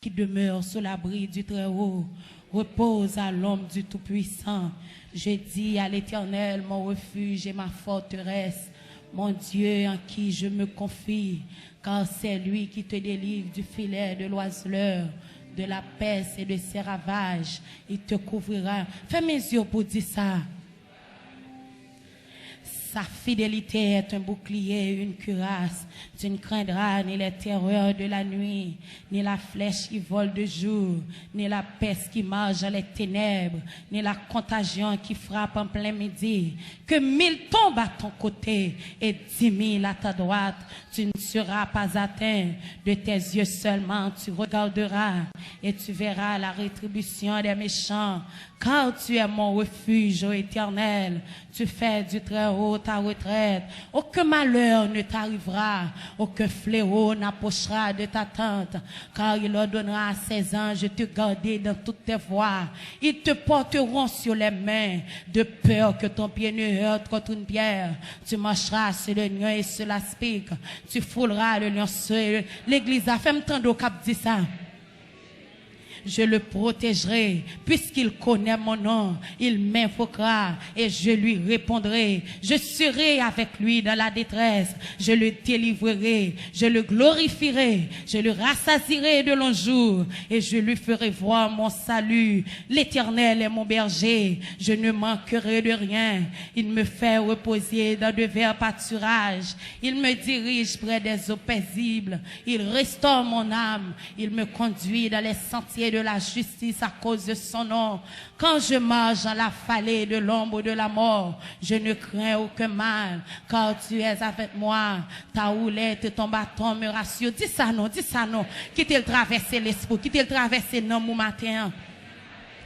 qui demeure sous l'abri du Très-Haut repose à l'ombre du Tout-Puissant. Je dis à l'Éternel, mon refuge et ma forteresse, mon Dieu en qui je me confie, car c'est lui qui te délivre du filet de l'oiseleur, de la peste et de ses ravages. Il te couvrira. Fais mes yeux pour dire ça. Sa fidélité est un bouclier, une cuirasse. Tu ne craindras ni les terreurs de la nuit, ni la flèche qui vole de jour, ni la peste qui marche dans les ténèbres, ni la contagion qui frappe en plein midi. Que 1000 tombent à ton côté et 10 000 à ta droite, tu ne seras pas atteint. De tes yeux seulement tu regarderas et tu verras la rétribution des méchants. Car tu es mon refuge, ô Éternel, tu fais du Très-Haut ta retraite. Aucun malheur ne t'arrivera, aucun fléau n'approchera de ta tente, car il ordonnera à ses anges de te garder dans toutes tes voies. Ils te porteront sur les mains, de peur que ton pied ne heurte contre une pierre. Tu marcheras sur le lion et sur l'aspic, tu fouleras le lionceau. L'église a fait tant d'eau cap dit ça. Je le protégerai, puisqu'il connaît mon nom. Il m'invoquera et je lui répondrai. Je serai avec lui dans la détresse. Je le délivrerai, je le glorifierai, je le rassasierai de longs jours et je lui ferai voir mon salut. L'Éternel est mon berger, je ne manquerai de rien. Il me fait reposer dans de verts pâturages. Il me dirige près des eaux paisibles. Il restaure mon âme. Il me conduit dans les sentiers de la justice à cause de son nom. Quand je marche dans la vallée de l'ombre de la mort, je ne crains aucun mal, car tu es avec moi. Ta houlette et ton bâton me rassurent. Dis ça non, dis ça non. Quittez le traverser l'esprit, quittez le traverser non mon matin.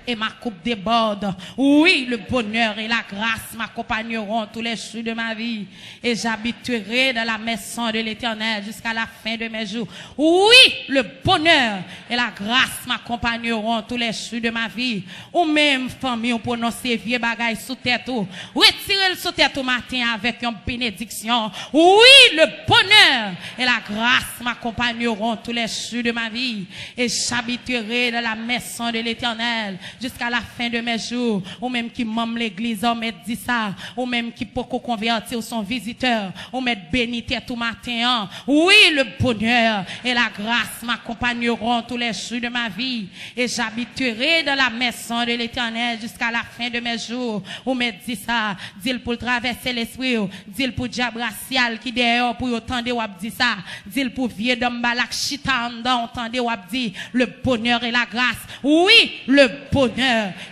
Et ma coupe déborde. Oui, le bonheur et la grâce m'accompagneront tous les jours de ma vie. Et j'habiterai dans la maison de l'Éternel jusqu'à la fin de mes jours. Oui, le bonheur et la grâce m'accompagneront tous les jours de ma vie. Ou même, famille, on prononce vieux bagailles sous tête. Retirez le sous tête au matin avec une bénédiction. Oui, le bonheur et la grâce m'accompagneront tous les jours de ma vie. Et j'habiterai dans la maison de l'Éternel jusqu'à la fin de mes jours. Ou même qui m'aime l'église, on m'a dit ça. Ou même qui peut convertir son visiteur, on m'a béni tout matin. Oui, le bonheur et la grâce m'accompagneront tous les jours de ma vie. Et j'habiterai dans la maison de l'Éternel jusqu'à la fin de mes jours. On m'a dit ça. Dis-le pour traverser l'esprit. Dis-le pour diable racial qui dehors pour entendre ou dit ça. Dis-le pour vieux d'homme balak chita en dedans, entendre ou dit le bonheur et la grâce. Oui, le bonheur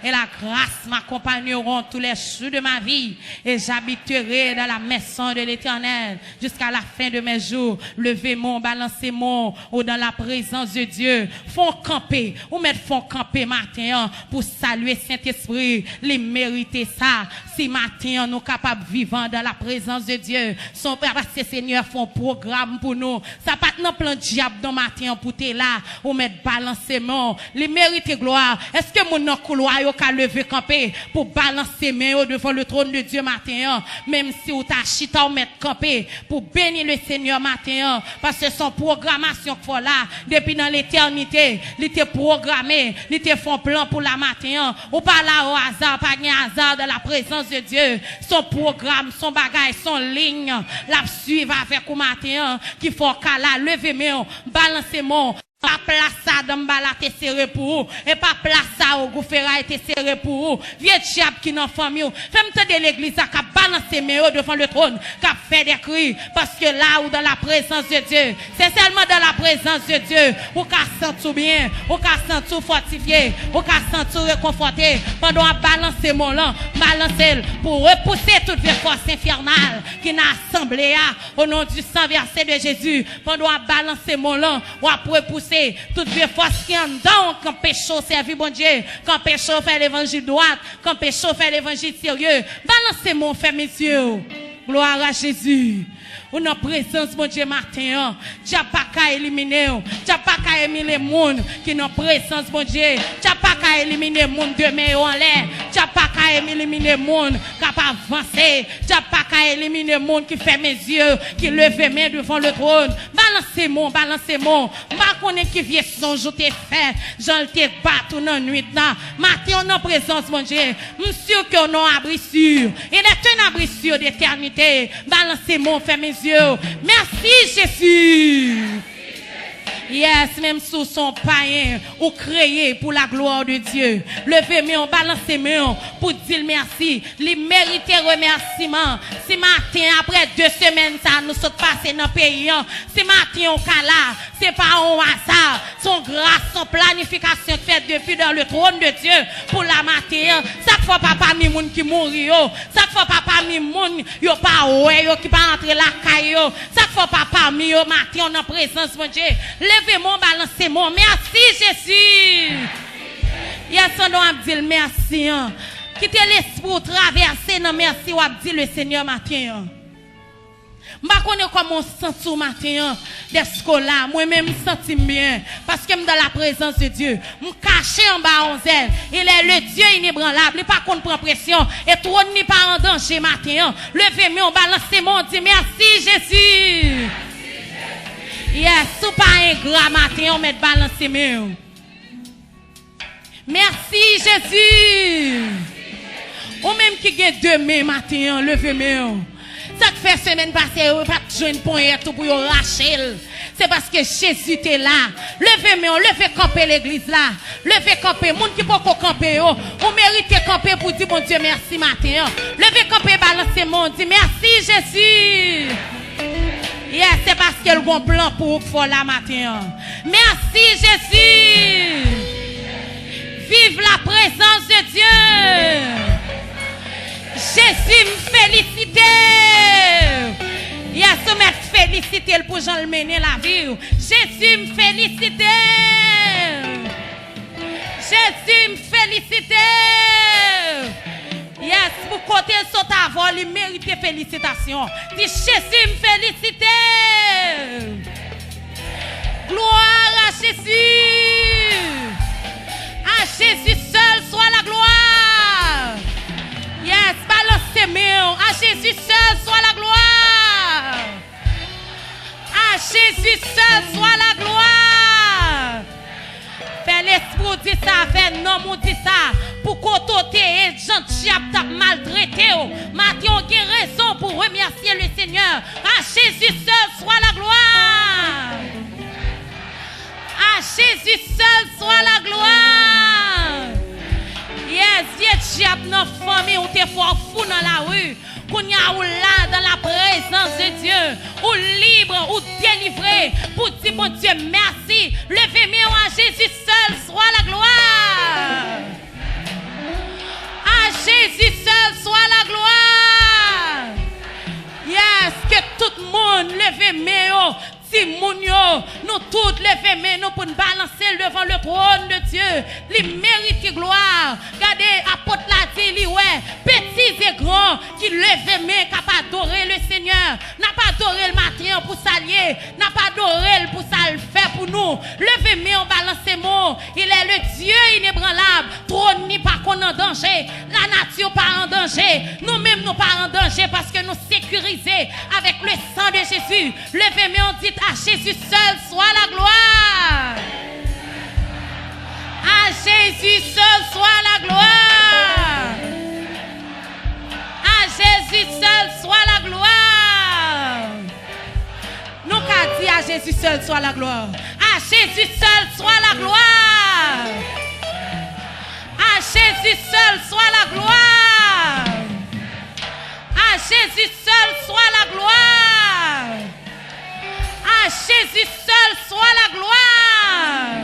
et la grâce m'accompagneront tous les jours de ma vie et j'habiterai dans la maison de l'Éternel jusqu'à la fin de mes jours. Levez-moi, balancez-moi ou dans la présence de Dieu. Font camper, ou mettre font camper matin pour saluer Saint-Esprit. Les mériter ça. Si matin nous capables vivant dans la présence de Dieu, son Père Seigneur font programme pour nous. Ça pas dans plein diable dans matin pour t'es là ou mettre balancement. Les mériter gloire. Est-ce que mon couloir yo ka lever camper pour balancer main devant le trône de Dieu matin, même si ou ta chita ou mettre camper pour bénir le Seigneur matin, parce que son programmation qu'il faut là depuis dans l'éternité, il était programmé, il était font plan pour la matin, ou pas là au hasard, pas de hasard dans la présence de Dieu. Son programme, son bagage, son ligne, la suivre avec au matin, qu'il faut qu'à la lever main, balancer mon pas place ça dans bala te serré pour et pas place ça au gouffera te serré pour vieux diable qui dans famille fais-moi de l'église qui balancer mes devant le trône qui fait des cris parce que là ou dans la présence de Dieu c'est seulement dans la présence de Dieu ou qu'a sentir bien ou qu'a sentir fortifié ou qu'a sentir réconforté pendant à balancer mon là balancer pour repousser toute les forces infernales qui n'a assemblé au nom du sang versé de Jésus pendant à balancer mon là ou à repousser toutes les forces qui en dedans, quand pécho servi bon Dieu, quand pécho fait l'évangile droit, quand pécho fait l'évangile sérieux, balancez mon frère, messieurs. Gloire à Jésus. Ou dans présence, mon Dieu, matin, tu n'as pas qu'à éliminer, tu n'as pas qu'à éliminer les gens qui n'ont présence, mon Dieu, tu n'as pas qu'à éliminer les gens demain en l'air, Tu n'as pas qu'à éliminer le monde qui n'a pas avancé. Tu n'as pas qu'à éliminer le monde qui fait mes yeux, qui lève mes mains devant le trône. Balancez-moi, balancez-moi. Je connais qui vient son jour t'es fait. J'en t'ai battu dans la nuit là. Matin, on en présence, mon Dieu. Monsieur, que on a abri sûr. Il est un abri sûr d'éternité. Balancez-moi, fait mes yeux. Merci, Jésus. Yes, même sous son païen, ou créé pour la gloire de Dieu. Levez-moi, balancez-moi pour dire merci. Les mérités remerciements. Si matin, après 2 semaines, ça nous sommes passés dans le pays. Si matin, on là, c'est pas un hasard. Son grâce, son planification faite depuis dans le trône de Dieu pour la matin. Ça fois papa mi moun qui mourit. Ça fois papa mi moun, yo pas ouais, yo qui pas entrer la caille. Ça fois papa mi yo matin, on en présence, mon Dieu. Levez-moi, balancez-moi. Merci, Jésus. Yes, on doit dire merci. Quittez l'esprit traverser dans merci ou dire le Seigneur matin. Je ne connais pas comment je sens ce matin d'être là. Moi-même, je me sens bien. Parce que je suis dans la présence de Dieu. Je suis caché en bas en zèle. Il est le Dieu inébranlable. Il n'est pas qu'on prend pression. Et tout n'est pas en danger matin. Levez-moi, balancez-moi. Dis merci, Jésus. Yes, sous pas un grand matin, on met balancer mieux. Merci Jésus. Ou même qui gagne 2 mains matin, levez-moi. Ça fait semaine passée, vous pas jouer une poignette pour racher. C'est parce que Jésus est là. Levez-moi, levez camper l'église là. Levez camper, moun qui peut camper, vous méritez camper pour dire bon Dieu merci matin. Levez camper, balancez mon dit merci Jésus. Yes, c'est parce qu'il y a un bon plan pour vous la matin. Merci Jésus. Vive la présence de Dieu. Jésus me félicite. Yes, je me félicite pour Jean le mener la vie. Jésus me félicite. Jésus me félicite. Yes, pour côté son avant, il mérite félicitations. Dis Jésus me félicite. Gloire à Jésus. À Jésus seul soit la gloire. Yes, balancez-moi. À Jésus seul soit la gloire. À Jésus seul soit la gloire. Fais l'esprit dit ça, fais non dit ça. Pour côté et gentil t'a maltraité. Matin, on a raison pour remercier le Seigneur. À Jésus seul soit la gloire. À Jésus seul soit la gloire. Yes, Dieu diable dans la famille ou t'es fort fou dans la rue. Qu'on y a ou là dans la présence de Dieu. Ou libre, ou délivré. Pour dire bon Dieu merci. Levez-moi à Jésus seul soit la gloire. À Jésus seul soit la gloire. Yes, que tout le monde levez-moi. Nous toutes les mains nous pour nous balancer devant le trône de Dieu. Les méritent gloire. Regardez, apôtre l'a dit, ouais, petits et grands qui lèvent mains, qui pas adorer le Seigneur. N'a pas adoré le matin pour s'allier. N'a pas adoré pour ça le faire pour nous. Levez mains, balancez moi. Il est le Dieu inébranlable. Trône n'est pas qu'on en danger. La nature pas en danger. Nous-mêmes nous pas en danger parce que nous sécurisés avec le sang de Jésus. Levez mains, on dit à Jésus seul soit la gloire. À Jésus seul soit la gloire. À Jésus seul soit la gloire. Nous qu'a dit à Jésus seul soit la gloire. À Jésus seul soit la gloire. À Jésus seul soit la gloire. À Jésus seul soit la gloire. À Jésus seul soit la gloire.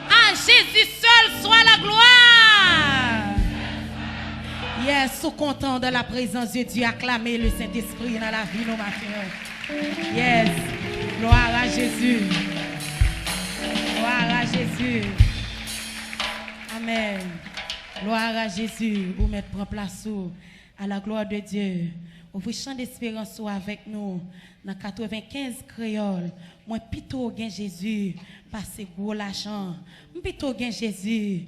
À Jésus seul soit la gloire. Yes, sous content de la présence de Dieu, acclamez le Saint-Esprit dans la vie, nos matins. Yes, gloire à Jésus. Gloire à Jésus. Amen. Gloire à Jésus. Vous mettez en place à la gloire de Dieu. Vous chant d'espérance avec nous. Dans 95 créoles, moi plutôt gain Jésus, parce que gros l'argent. Plutôt gain Jésus,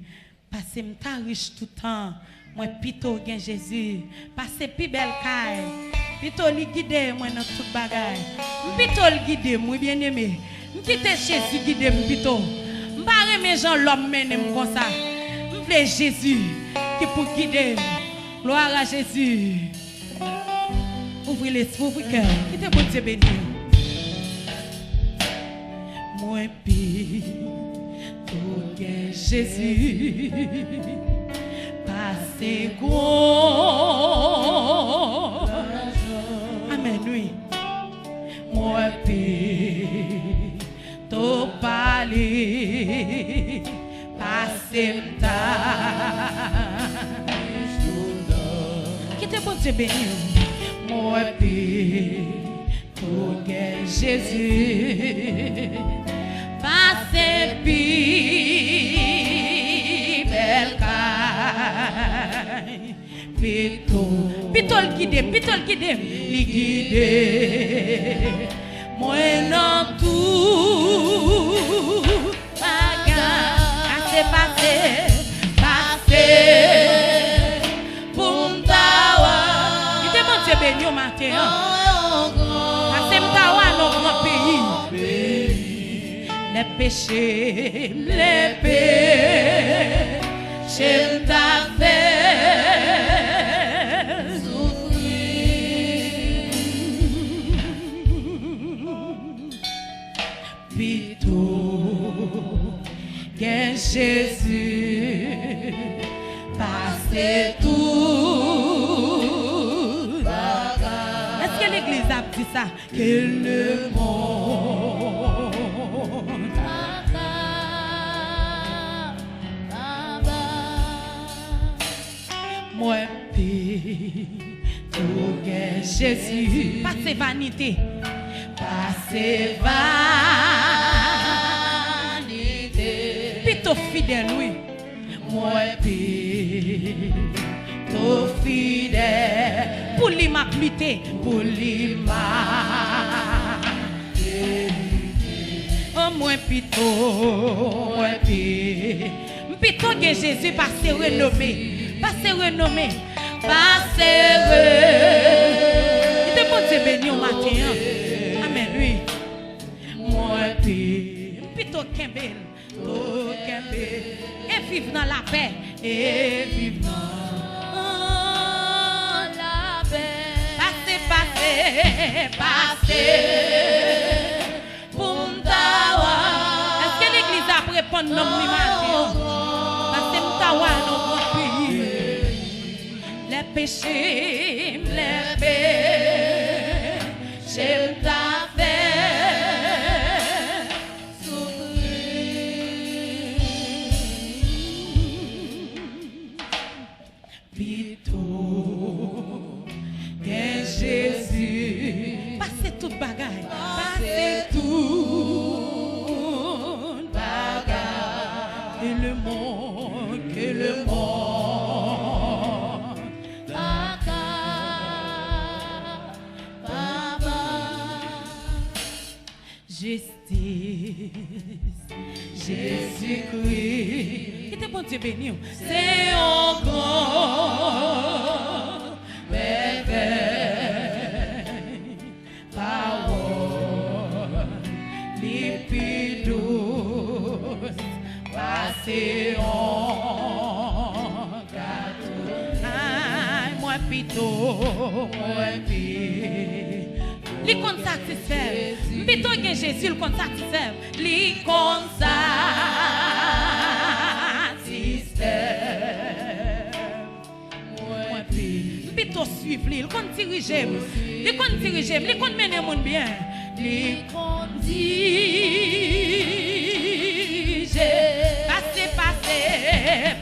Parce que m'ta riche tout le temps. Moi plutôt gain Jésus. Parce que plus belle caille. Plutôt li guider moi dans toute bagaille. Plutôt li guider moi bien aimé. M'quitte Jésus guider plutôt. M'pa aimer Jean l'homme mener comme ça. M'vle Jésus qui pour guider. Gloire à Jésus. Ouvrez l'esprit, ouvrez le cœur. Quittez bon Dieu béni. Moi pis tout gain Jésus. Passez gros. Amen, oui. Moi pis tout parler. Passez m'ta. Quittez bon Dieu béni. Moi pis tout gain Jésus. Passez pis belle caille. Pitol guide, li guide. Moi non tout bagarre, passé. Pour m'tawa. Il te monte béni au matin. Passé m'tawa dans grand pays. Les péchés m'ta fait souffrir. Plutôt que Jésus passe tout. Est-ce que l'église a dit ça? Que le monde moi pis tout que Jésus. Pas de vanité. Pas de vanité. Plutôt fidèle, oui. Moi pis tout fidèle. Pour l'immaculité. Pour l'immaculité. Oh, moi plutôt. Moi pis. Plutôt que Jésus passe renommé. Passez renommé, passez il te bon Dieu béni au matin. Amen, oui. Moi, plutôt Kembel, et vivre dans la paix, et vivre dans la paix. Passez, pour m'tawa. Est-ce que l'église a répondu non ni matin? Passez m'tawa non. Les péchés m'ta fait souffrir. Plutôt que Jésus passez toute bagaille. Passez toute bagaille. Et le monde, que le monde. Justice, Jésus-Christ. Qui te bon Dieu béni. C'est un grand merveille. Parole, les douce, passez en gâteau. Aïe, moi plutôt, moi plutôt. Li kon satisfaire. Plutôt que Jésus, le kon satisfaire. Li kon satisfaire. Moi plutôt suivre li. Li kon diriger. Li kon diriger. Li kon mener mon bien. Li kon diriger.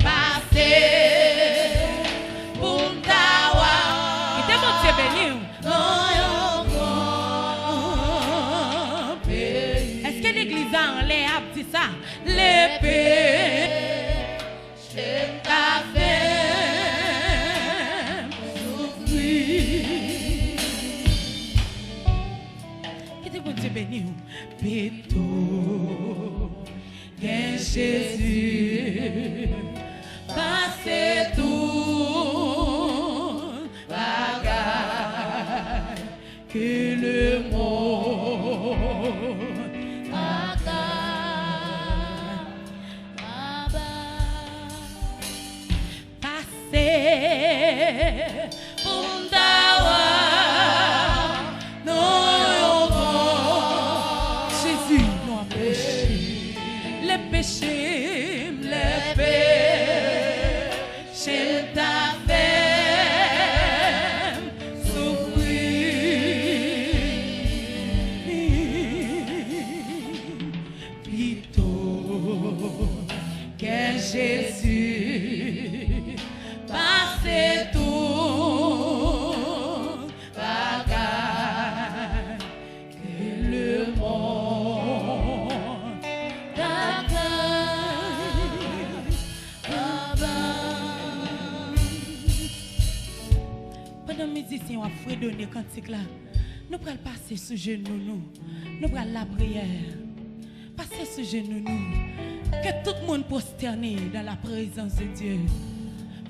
Passez. Pour m'tawa. Il te bon Dieu béni. En l'air a dit ça, l'épée, t'as fait souffrir. Qui te bon Dieu béni, Péto, qu'un Jésus, passer tout bagarre que le monde bagarre passer pour les péchés t'a fait souffrir plutôt que Jésus passait tout bagarre que le monde pendant musiciens ont fredonné cantique là, nous prenons passer sous genoux nous prenons la prière, passer sous genoux que tout le monde prosterné dans la présence de Dieu,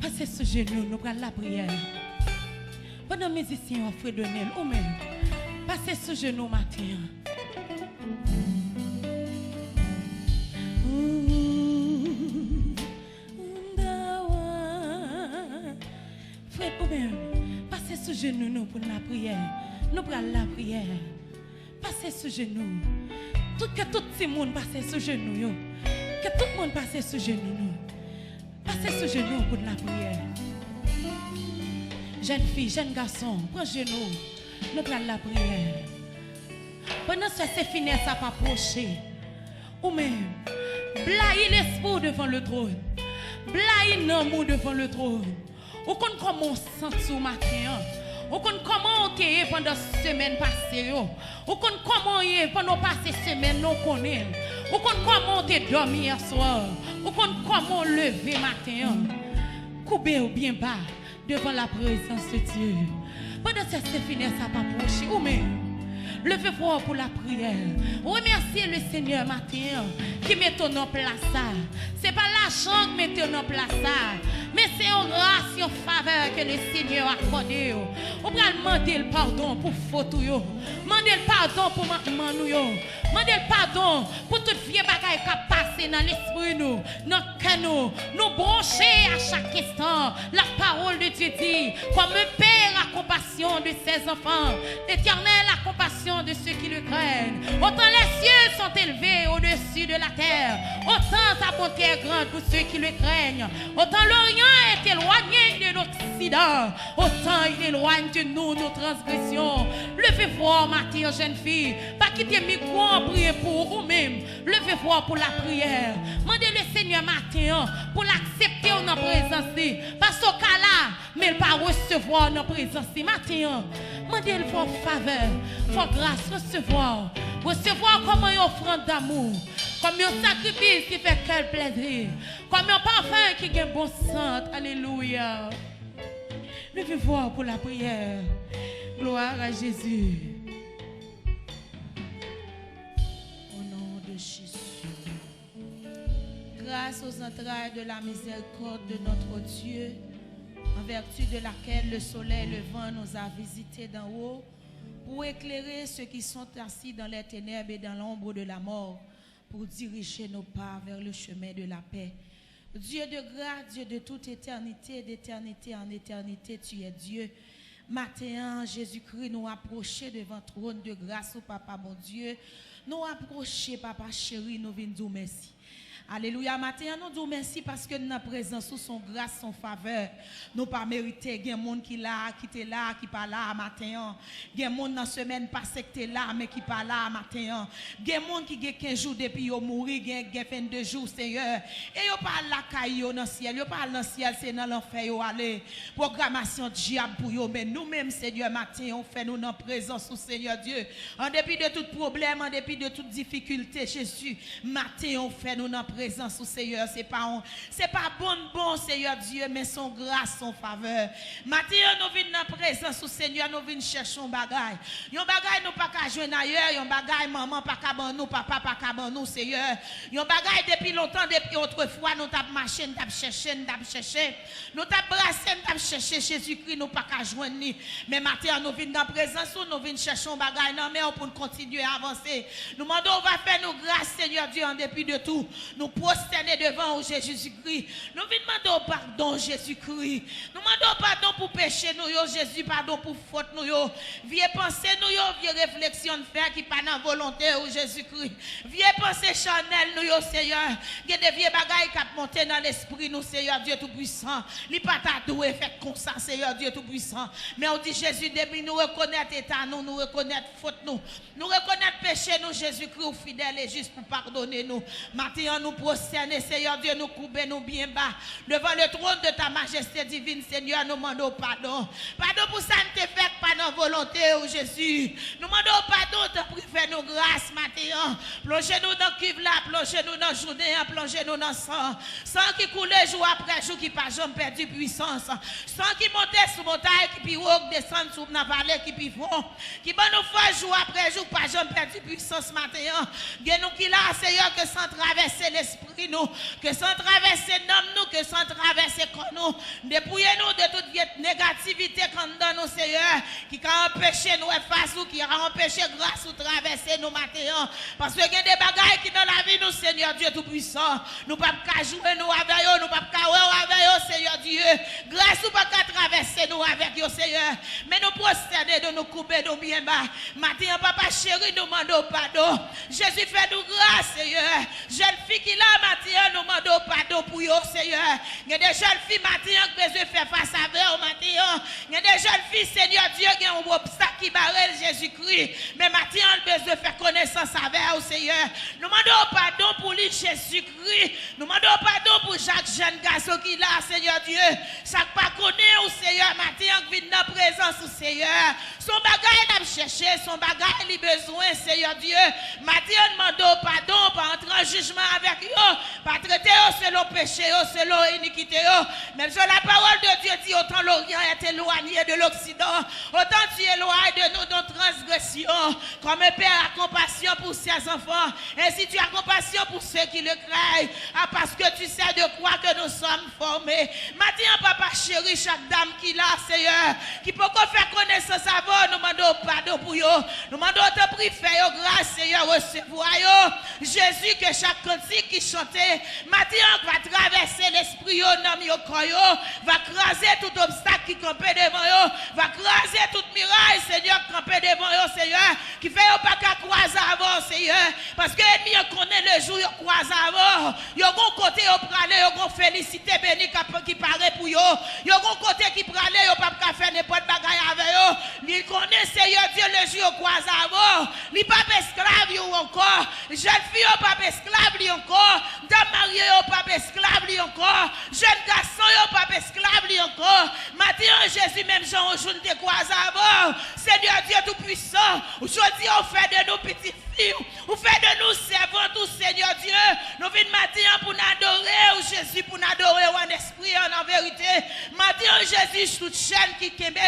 passer sous genoux nous prenons la prière. Pendant musiciens ont fredonné ou même passer sous genoux matin. Frère ou même passez sous genoux nous pour la prière. Nous prenons la prière. Passez sous genoux. Que tout le monde passe sous genoux. Que tout le monde passe sous genoux. Passez sous genoux pour la prière. Jeune fille, jeune garçon, prends genoux. Nous prenons la prière. Pendant ce c'est fini, ça pas approcher. Ou même, blaye l'esprit devant le trône. Blaye l'amour devant le trône. Ou comment on sent ce matin. Ou comment on est pendant la semaine passée. Ou comment on est pendant la semaine nous connaît. Ou comment on est dormi hier soir. Ou comment on lever matin. Coupé ou bien bas devant la présence de Dieu. Pendant que c'est fini, ça va approcher. Ou même, levez-vous pour la prière. Remerciez le Seigneur matin qui met en place ça. Ce n'est pas l'argent qui met en place ça. Mais c'est une grâce, une faveur que le Seigneur a accordé. On va demander le pardon pour faute. Demander le pardon pour maman. Demander le pardon pour toute vieille bagaille qui a passé dans l'esprit nous, dans le cœur nous brancher à chaque instant. La parole de Dieu dit, comme un père a compassion de ses enfants, l'Éternel a compassion de ceux qui le craignent. Autant les cieux sont élevés au-dessus de la terre, autant sa bonté est grande pour ceux qui le craignent. Autant l'Orient est éloigné de l'Occident, autant il éloigne de nous nos transgressions. Levez-vous matin, jeune fille, pas quitter le micro en prier pour vous-même. Levez-vous pour la prière. Demandez le Seigneur matin pour l'accepter en notre présence. Parce qu'au cas là, mais il pas recevoir en notre présence matin. Demandez-le pour faveur, pour grâce, recevoir. Recevoir comme une offrande d'amour, comme un sacrifice qui fait quel plaisir, comme un parfum qui a bon sang. Alléluia. Levez-vous pour la prière. Gloire à Jésus. Au nom de Jésus. Grâce aux entrailles de la miséricorde de notre Dieu, en vertu de laquelle le soleil levant nous a visités d'en haut, pour éclairer ceux qui sont assis dans les ténèbres et dans l'ombre de la mort, pour diriger nos pas vers le chemin de la paix. Dieu de grâce, Dieu de toute éternité, d'éternité en éternité, tu es Dieu. Matin, Jésus-Christ, nous approcher devant le trône de grâce au Papa, mon Dieu. Nous approcher, Papa chéri, nous venons dire merci. Alléluia, matin, nous disons merci parce que nous avons présence sous son grâce, son faveur. Nous pas mérité. Il y a des gens qui là, qui était là, qui pas là matin. Il y a des gens dans la semaine passée qui étaient là, mais qui pas là matin. Il y a des gens qui ont 15 jours depuis qu'ils ont mouru, il y a 22 jours, Seigneur. Et ils parlent là, dans le ciel. Ils parlent dans le ciel, c'est dans l'enfer, ils aller. Programmation diable pour eux. Mais nous-mêmes, Seigneur, matin, on fait nous dans présence au Seigneur Dieu. En dépit de tout problème, en dépit de toute difficulté, Jésus, matin, on fait nous dans présence au Seigneur. C'est pas bon, Seigneur Dieu, mais son grâce, son faveur. Maintenant, nous venons dans la présence au Seigneur, nous venons chercher un bagage. Un bagage, nous pas qu'à jouer ailleurs. Un bagage, maman, pas qu'à nous, papa, pas qu'à nous, Seigneur. Un bagage, depuis longtemps, depuis autrefois, nous t'avons marché, nous t'avons cherché. Nous t'avons brassé, nous t'avons cherché Jésus-Christ, nous pas qu'à jouer ni. Mais maintenant, nous venons dans la présence, nous venons chercher un bagage, non, mais pour continuer à avancer. Nous demandons, on va faire nos grâces, Seigneur Dieu, en dépit de tout. Nous prosterner devant Jésus-Christ. Nous demandons pardon, Jésus-Christ. Nous demandons pardon pour péché, nous, Jésus, pardon pour faute, nous, vieux pensée, nous, vieux réflexion de faire qui pas dans volonté, Jésus-Christ. Vieux pensée charnelle, nous, Seigneur. Il y a des vieux bagailles qui ont monté dans l'esprit, nous, Seigneur Dieu Tout-Puissant. Il pas ta doué, fait comme ça, Seigneur Dieu Tout-Puissant. Mais on dit, Jésus, depuis nous reconnaître état, nous reconnaître faute, nous reconnaître péché, nous, Jésus-Christ, fidèle et juste pour pardonner nous. Maintenant, nous prosterner, Seigneur Dieu, nous couper nous bien bas devant le trône de ta majesté divine, Seigneur, nous demandons pardon. Pardon pour ça, ne te fait pas dans volonté, oh Jésus. Nous demandons pardon, te prie, fais-nous grâce, maintenant. Plongez-nous dans le cuve là, plongez-nous dans le journée, plongez-nous dans le sang. Sang qui coulait jour après jour, qui pas jamais perdu puissance. Sang qui montait sous montagne, qui pirogue, descend sous la vallée, qui pivot. Qui va nous faire jour après jour, pas jamais perdu puissance, maintenant. Nous qui là, Seigneur, que sans traverser l'esprit, nous, que sans traverser l'homme, nous, que sans traverser nous, dépouillez-nous de toute négativité dans nous, Seigneur, qui a empêché nous effacer ou qui a empêché grâce ou traverser nous maintenant. Parce que il y a des bagailles qui dans la vie, nous, Seigneur Dieu Tout-Puissant, nous ne pouvons pas jouer nous avec eux, nous ne pouvons pas jouer avec eux, Seigneur Dieu. Grâce ou pas qu'à traverser nous avec eux, Seigneur. Mais nous prosterner de nous couper de bien bas. Maintenant, papa chéri, nous demandons pardon. Jésus fait nous grâce, Seigneur. Jeune fille qui là, maintenant, nous demandons pardon pour eux, Seigneur. Il y a des jeunes filles, maintenant, qui besoin faire face à eux, maintenant. Il y a des jeunes filles, Seigneur Dieu, qui ont un obstacle qui barre Jésus-Christ. Mais maintenant, on a besoin de faire connaissance avec eux, Seigneur. Nous demandons pardon pour lui, Jésus-Christ. Nous demandons pardon pour chaque jeune garçon qui là, Seigneur Dieu. Chaque pas connaît, au Seigneur, maintenant, qui vient dans la présence, au Seigneur. Son bagage, n'a cherché, son bagage, il a besoin, Seigneur Dieu. Maintenant, demandons pardon, pas entrer en jugement avec eux, pas traiter eux selon péché, selon iniquité. Même sur la parole de Dieu dit, autant l'Orient est éloigné de l'Occident, autant tu éloignes de nous nos transgressions. Comme un père a compassion pour ses enfants, ainsi tu as compassion pour ceux qui le craignent. Ah, parce que tu sais de quoi que nous sommes formés. Maintenant, papa chéri, chaque dame qui l'a, Seigneur, qui peut faire connaissance avant, nous demandons pardon pour eux. Nous demandons te prier, fais grâce, Seigneur, recevoir. Jésus, que chaque cantique qui chantait, maintenant va traverser l'esprit, va craser tout obstacle qui campait devant eux, va craser toute miraille, Seigneur, qui campait devant eux, Seigneur, qui fait pas qu'à croiser avant, Seigneur, parce que l'ennemi connaît le jour, il croise avant, il y a un côté, il prale, il y a une félicité bénie qui paraît pour eux, il y a un côté qui prale, il n'y a pas faire n'importe bagaille avec eux, il connaît, Seigneur Dieu, le jour, il croise avant, il n'est pas esclave, encore, jeune fille, il pas esclave, encore, dame mariée, il pas esclave, encore, jeune garçon, il pas esclave, encore, maintenant, Jésus, même Jean, aujourd'hui, te croise avant, Seigneur Dieu Tout-Puissant, aujourd'hui, on fait de nos petits filles, on fait de nous servants, tout Seigneur Dieu, nous venons maintenant pour nous adorer, Jésus, pour nous adorer en esprit, en vérité, maintenant, Jésus, toute chaîne qui kembe,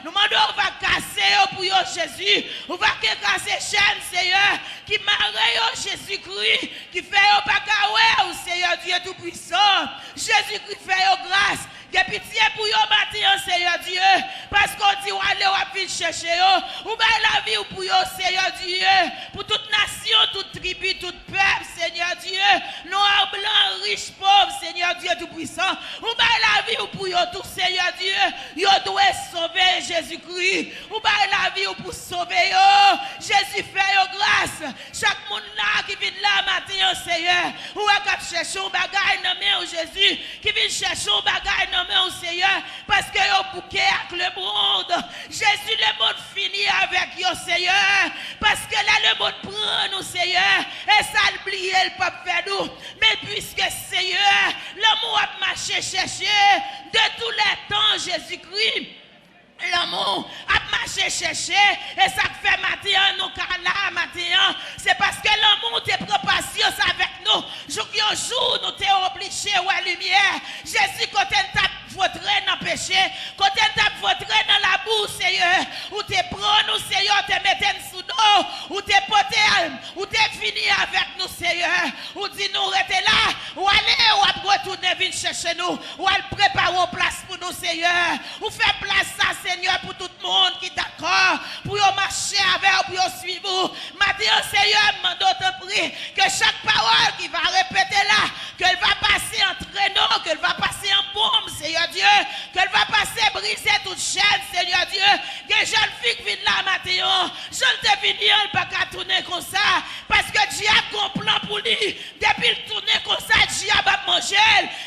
nous demandons, on va casser pour Jésus, on va casser chaîne, Seigneur, qui marie, Jésus-Christ, qui fait pas qu'à Seigneur Dieu Tout-Puissant, Jésus-Christ fait grâce. J'ai pitié pour vous, matin, Seigneur Dieu. Parce qu'on dit, allez, on va chercher. Ou bien la vie pour vous, Seigneur Dieu. Pour toute nation, toute tribu, tout peuple, Seigneur Dieu. Noir, blanc, riche, pauvre, Seigneur Dieu Tout-Puissant. Ou bien la vie pour vous, tout, Seigneur Dieu. Vous devez sauver Jésus-Christ. Ou bien la vie pour sauver. Jésus fait grâce. Chaque monde là qui vient là, matin, Seigneur. Ou va chercher un bagage dans Jésus. Qui vient chercher un bagage au Seigneur, parce que vous bouquez avec le monde. Jésus, le monde finit avec vous, Seigneur, parce que là, le monde prend nous, Seigneur, et ça oublie le pape fait nous. Mais puisque, Seigneur, l'amour a marché, cherché de tous les temps, Jésus-Christ. L'amour a marché chercher et ça fait matin nous là matin c'est parce que l'amour te prend patience avec nous. Un jour, nous t'es obligé à la lumière. Jésus, quand tu as voté dans le péché, quand tu as voté dans la boue, Seigneur, ou tu prends nous, Seigneur, tu mets sous nous, ou tu porté, ou tu fini avec nous, Seigneur, ou dis nous rester là, ou aller, ou retourner, venir chercher nous, ou aller préparer une place pour nous, Seigneur, ou faire place ça, Seigneur, pour tout le monde qui est d'accord, pour marcher avec, pour suivre. Maintenant, Seigneur, m'en prie que chaque parole qui va répéter là, qu'elle va passer en traîneau, qu'elle va passer en bombe, Seigneur Dieu, qu'elle va passer briser toute chaîne, Seigneur Dieu, que jeune fille qui vient là, Mathéon, je ne te finis pas qu'à tourner comme ça, parce que diable a un plan pour lui, depuis le tourner comme ça, diable a mangé,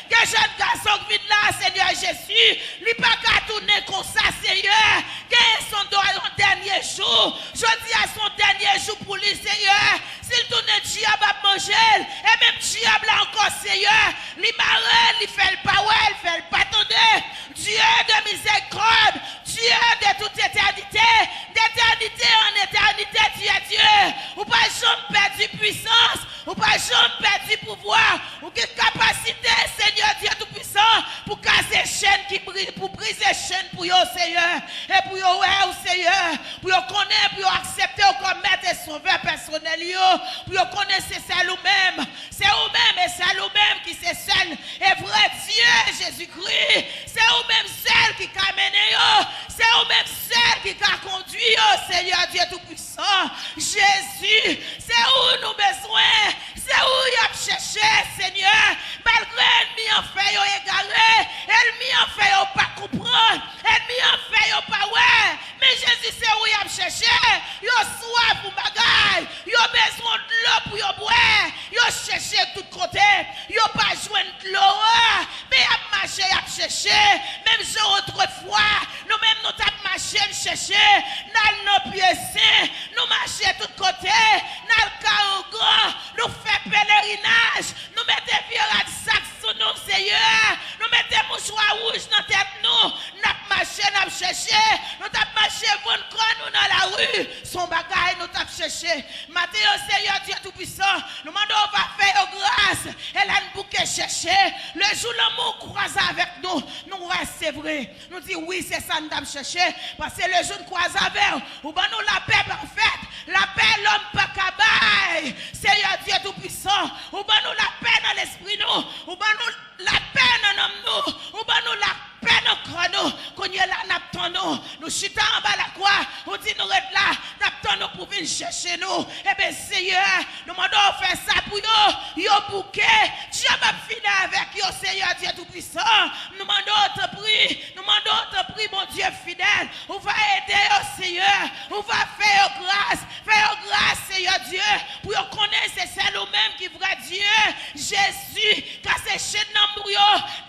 que jeune garçon qui vient là, Seigneur Jésus, lui pas qu'à tourner comme ça, Seigneur, que son dernier jour, je dis à son dernier jour pour lui, Seigneur, s'il tourne diable à manger, et même diable encore, Seigneur, lui marre, lui fait le power, il fait le patronner, Dieu de miséricorde, Dieu de toute éternité, d'éternité en éternité, Dieu est Dieu, ou pas jamais perdu puissance, ou pas jamais perdu pouvoir, ou quelle capacité, Seigneur Dieu Tout-Puissant, pour casser chaînes qui brisent, pour briser chaînes pour yo, Seigneur, et pour yo, Seigneur, pour yo connaître, pour yo accepter comme maître et sauveur personnel, pour yo connaître c'est vous-même, c'est vous-même et c'est vous-même qui c'est seul et vrai Dieu, Jésus-Christ, c'est vous-même seul qui a mené yo, c'est vous-même seul qui a conduit yo, Seigneur Dieu Tout-Puissant, Jésus, c'est où nous besoin, c'est où y a cherché, Seigneur, malgré l'ennemi en fait yo égaré, l'ennemi en fait yo pas comprendre, l'ennemi en fait yo pas ouais, mais Jésus c'est où y a cherché, yo soif pour bagaille, yo besoin de l'eau pour yo boire, yo cherché de tous côtés, yo pas joindre de l'eau, mais y a marché, y a cherché, même si autrefois, nous même nous t'a marché, chercher, dans nos pieds saints, nous marcher de tous côtés, dans le carougon, nous fait pèlerinage, nous mettons violade sac sur nous, Seigneur, nous mettons mouchoir rouge dans la tête, nous marché, nous cherché, nous avons marché, nous dans la rue, son bagage, nous avons cherché. Matthieu, Seigneur Dieu Tout-Puissant, nous demandons, on va faire grâce, elle a une bouquet cherché, le jour l'amour croise avec nous, nous reste c'est vrai, nous disons oui, c'est ça, nous avons cherché, parce que le jour nous croise avec nous, nous la paix parfaite, la paix l'homme pas cabaye, Seigneur Dieu Tout-Puissant, nous la paix dans l'esprit, nous la paix dans nous, nous la paix dans nous, qu'on y est là, nous chutons en bas la croix, on dit nous être là, nous pour venir chercher nous, et bien Seigneur, nous demandons faire ça pour nous, yo bouquet, Dieu va finir avec yo, Seigneur Dieu Tout-Puissant, nous demandons te prie, mon Dieu fidèle, on va aider au Seigneur, on va faire grâce, Seigneur Dieu, pour qu'on connaisse c'est nous-mêmes qui vrai Dieu, Jésus, car c'est chez nous,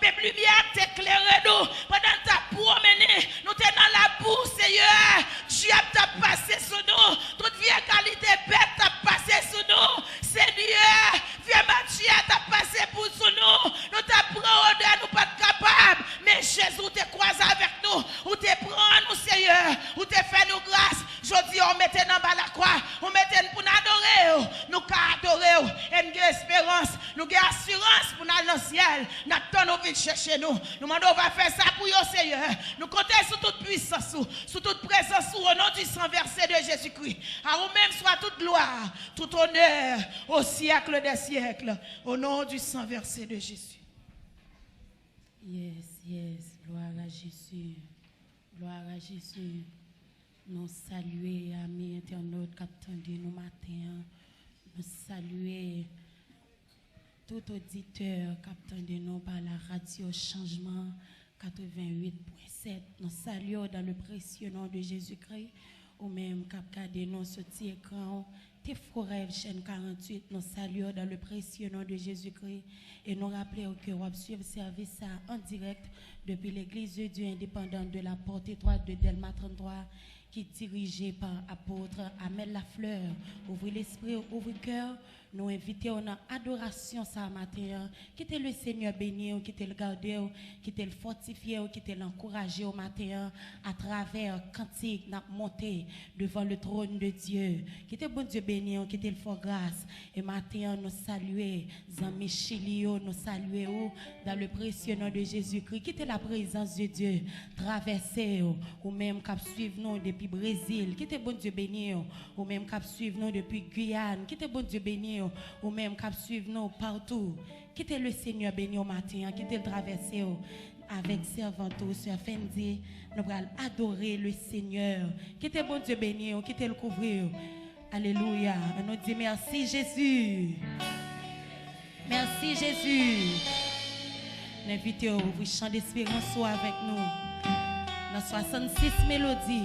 même lumière t'éclairer nous, pendant ta promenade, nous t'es dans la boue, Seigneur, Dieu t'a passé sur nous, toute vieille qualité bête t'a passé sur nous, Seigneur, vieux Mathieu t'a passé pour sur nous t'a pris odeur, nous pas capables, mais Jésus t'es croisé avec nous, ou t'es prend nous, Seigneur, ou t'es fait nous grâce, je dis, on mettait dans la croix, on mettait pour nous adorer, nous adorer, et nous avons espérance, nous avons assurance pour nous aller dans le ciel, nous attendons venir chercher nous, nous demandons, on va faire ça pour vous, Seigneur, nous comptons sur toute puissance, sur toute présence, au nom du sang versé de Jésus-Christ, à vous-même soit toute gloire, tout honneur, au siècle des siècles, au nom du sang versé de Jésus. Yes, gloire à Jésus, gloire à Jésus. Nous saluer, amis internautes qui attendent nous matin. Nous saluer tout auditeur qui attendent nous par la radio Changement 88.7. Nous saluons dans le précieux nom de Jésus-Christ. Ou même qui regardez nous sur petit écran. Tes frères, chaîne 48, nous saluons dans le précieux nom de Jésus-Christ et nous rappelons que vous suivez le service en direct depuis l'église de Dieu indépendante de la porte étroite de Delma 33 qui est dirigée par apôtre Amel Lafleur. Ouvrez l'esprit, ouvrez le cœur, Nous invitons dans adoration ça matin. Qui te le Seigneur béni, qui te le garder, qui te le fortifier, qui te l'encourager au matin à travers cantique n'a monté devant le trône de Dieu. Qui te bon Dieu béni, qui te le fort grâce. Et matin nous saluer Zami Chilio, nous saluer dans le précieux nom de Jésus-Christ. Qui te la présence de Dieu traverser ou même cap suivre nous depuis Brésil. Qui te bon Dieu béni, ou même cap suivre nous depuis Guyane. Qui te bon Dieu béni, ou même cap suivre nous partout. Qui te le Seigneur béni au matin, qui te le traverser avec servanteau, Sœur Fendi. Nous allons adorer le Seigneur. Qui te bon Dieu béni, qui te le couvrir. Alléluia. Nous disons merci Jésus. Merci Jésus. L'invité vous chant d'espérance avec nous. Dans 66 mélodies,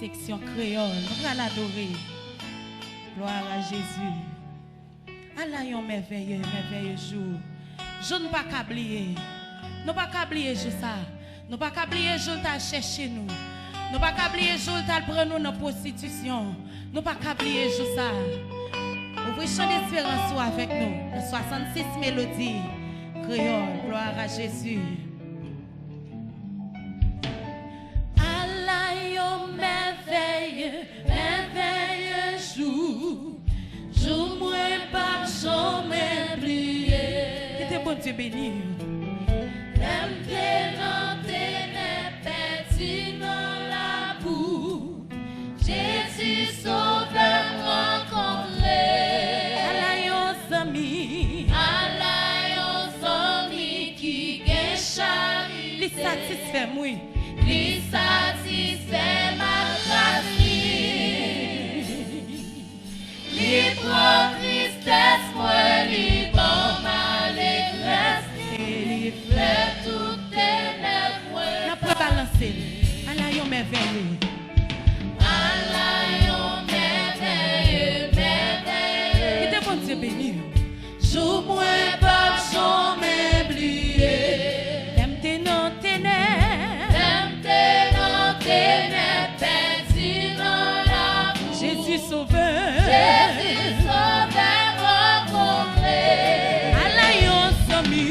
section créole. Nous allons l'adorer. Gloire à Jésus. Allah yon merveilleux, merveilleux jour. Je ne pas oublier. Nous pas oublier jour ça. Nous pas oublier jour t'as cherché nous. Nous pas oublier jour t'as prendre nous dans prostitution. Nous pas oublier jour ça. Ouvrez chant d'espérance avec nous. Dans 66 mélodies créole. Gloire à Jésus. Allah yon merveilleux, merveilleux jour. Je moi pas jamais briller. Qui te bon Dieu béni. Petit dans la boue. Jésus sauveur rencontré. Allah yon zami qui gen chari. Li satisfait moi. Li satisfait ma grâce. Li prend tristesse, moi, li bon malégresse, li fait tout ténèbres, moi. N'a pas balancé. Allah yon merveilleux. Allah yon merveilleux, merveilleux. Et de bon Dieu béni. Jou moi pas jamais oublier. Dem te non ténèbres. Dem te non ténèbres, perdu dans la boue. Jésus sauveur. Jésus sauveur rencontré. Allah yon zami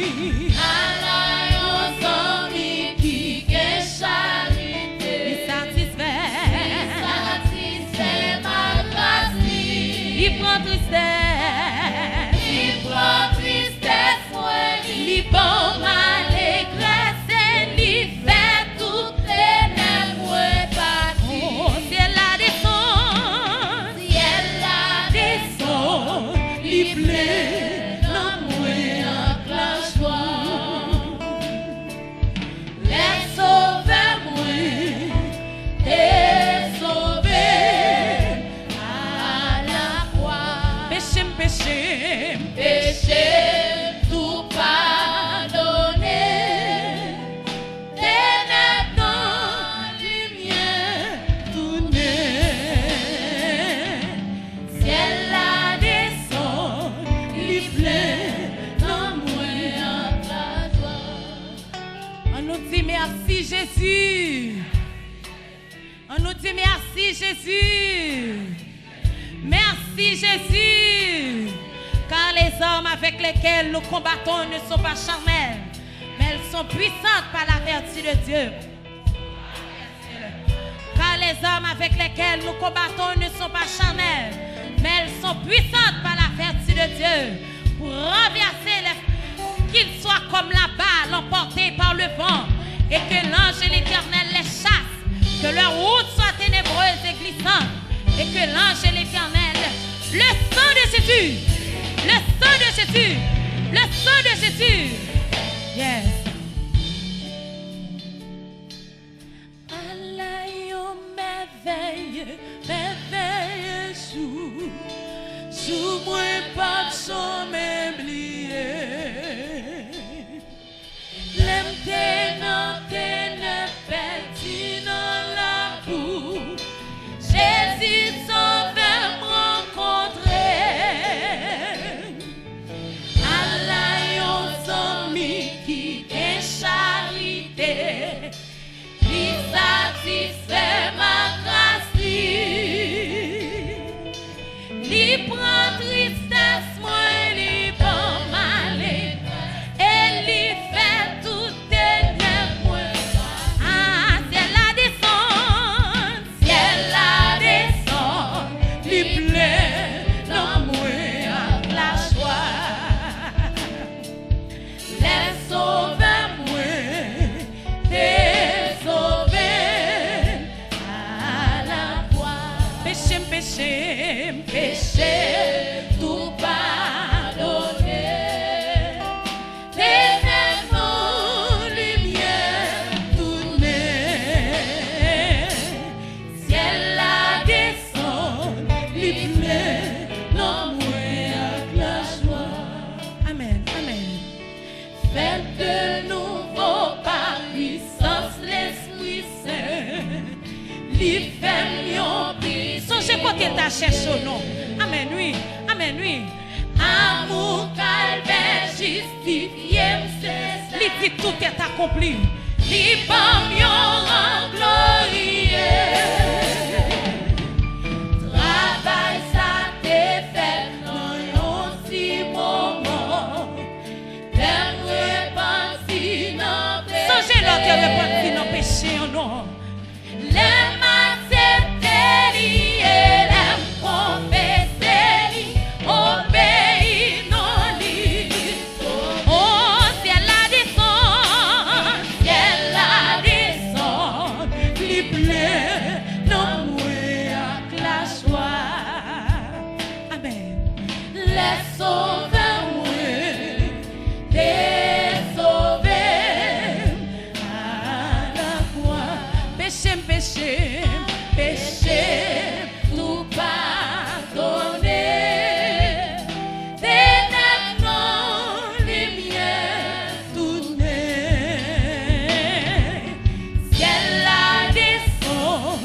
qui gen charité. Il satisfait ma grâce. Il prend tristesse. Il prend tristesse, moi. Il bon malégresse. Il fait tout ténèbres, moi, parti. Oh, c'est la descente. Il plaît dans moi la joie. Les sauveurs moi et sauvés à la croix. Péché, tout pardonné. Ténèbres dans lumière tournée. Ciel la descend. On nous dit merci Jésus. On nous dit merci Jésus. Merci Jésus. Car les armes avec lesquelles nous combattons ne sont pas charnelles, mais elles sont puissantes par la vertu de Dieu. Car les armes avec lesquelles nous combattons ne sont pas charnelles, mais elles sont puissantes par la vertu de Dieu pour renverser qu'ils soient comme la balle emportée par le vent et que l'ange et l'Éternel les chassent, que leur route soit ténébreuse et glissante et que l'ange et l'Éternel, le sang de Jésus, le sang de Jésus, le sang de Jésus. Yes. Allah yon merveilleux, merveilleux jour. Sous moi pas jamais oublier. Faites de nouveau par puissance l'Esprit Saint. Li fait yon pris. Songez côté ta cherche au nom. Amen, oui. Amen, oui. Amour calvaire justifié, c'est Li dit tout est accompli. Li bam yon en glorieux. Travail ça t'est fait dans yon si moment. T'aimes repentir dans péché. Songez l'autre repentir dans péché au nom. L'aime accepter lié, l'aime confesser li, obéir non li. Oh, ciel la descend, Li plaît non moué avec la joie. Amen. Les sauveurs moué, des sauvés à la croix. Péché, péché, Péché, tout pardonné. Ténèbres non, lumière tournée. Ciel la descend,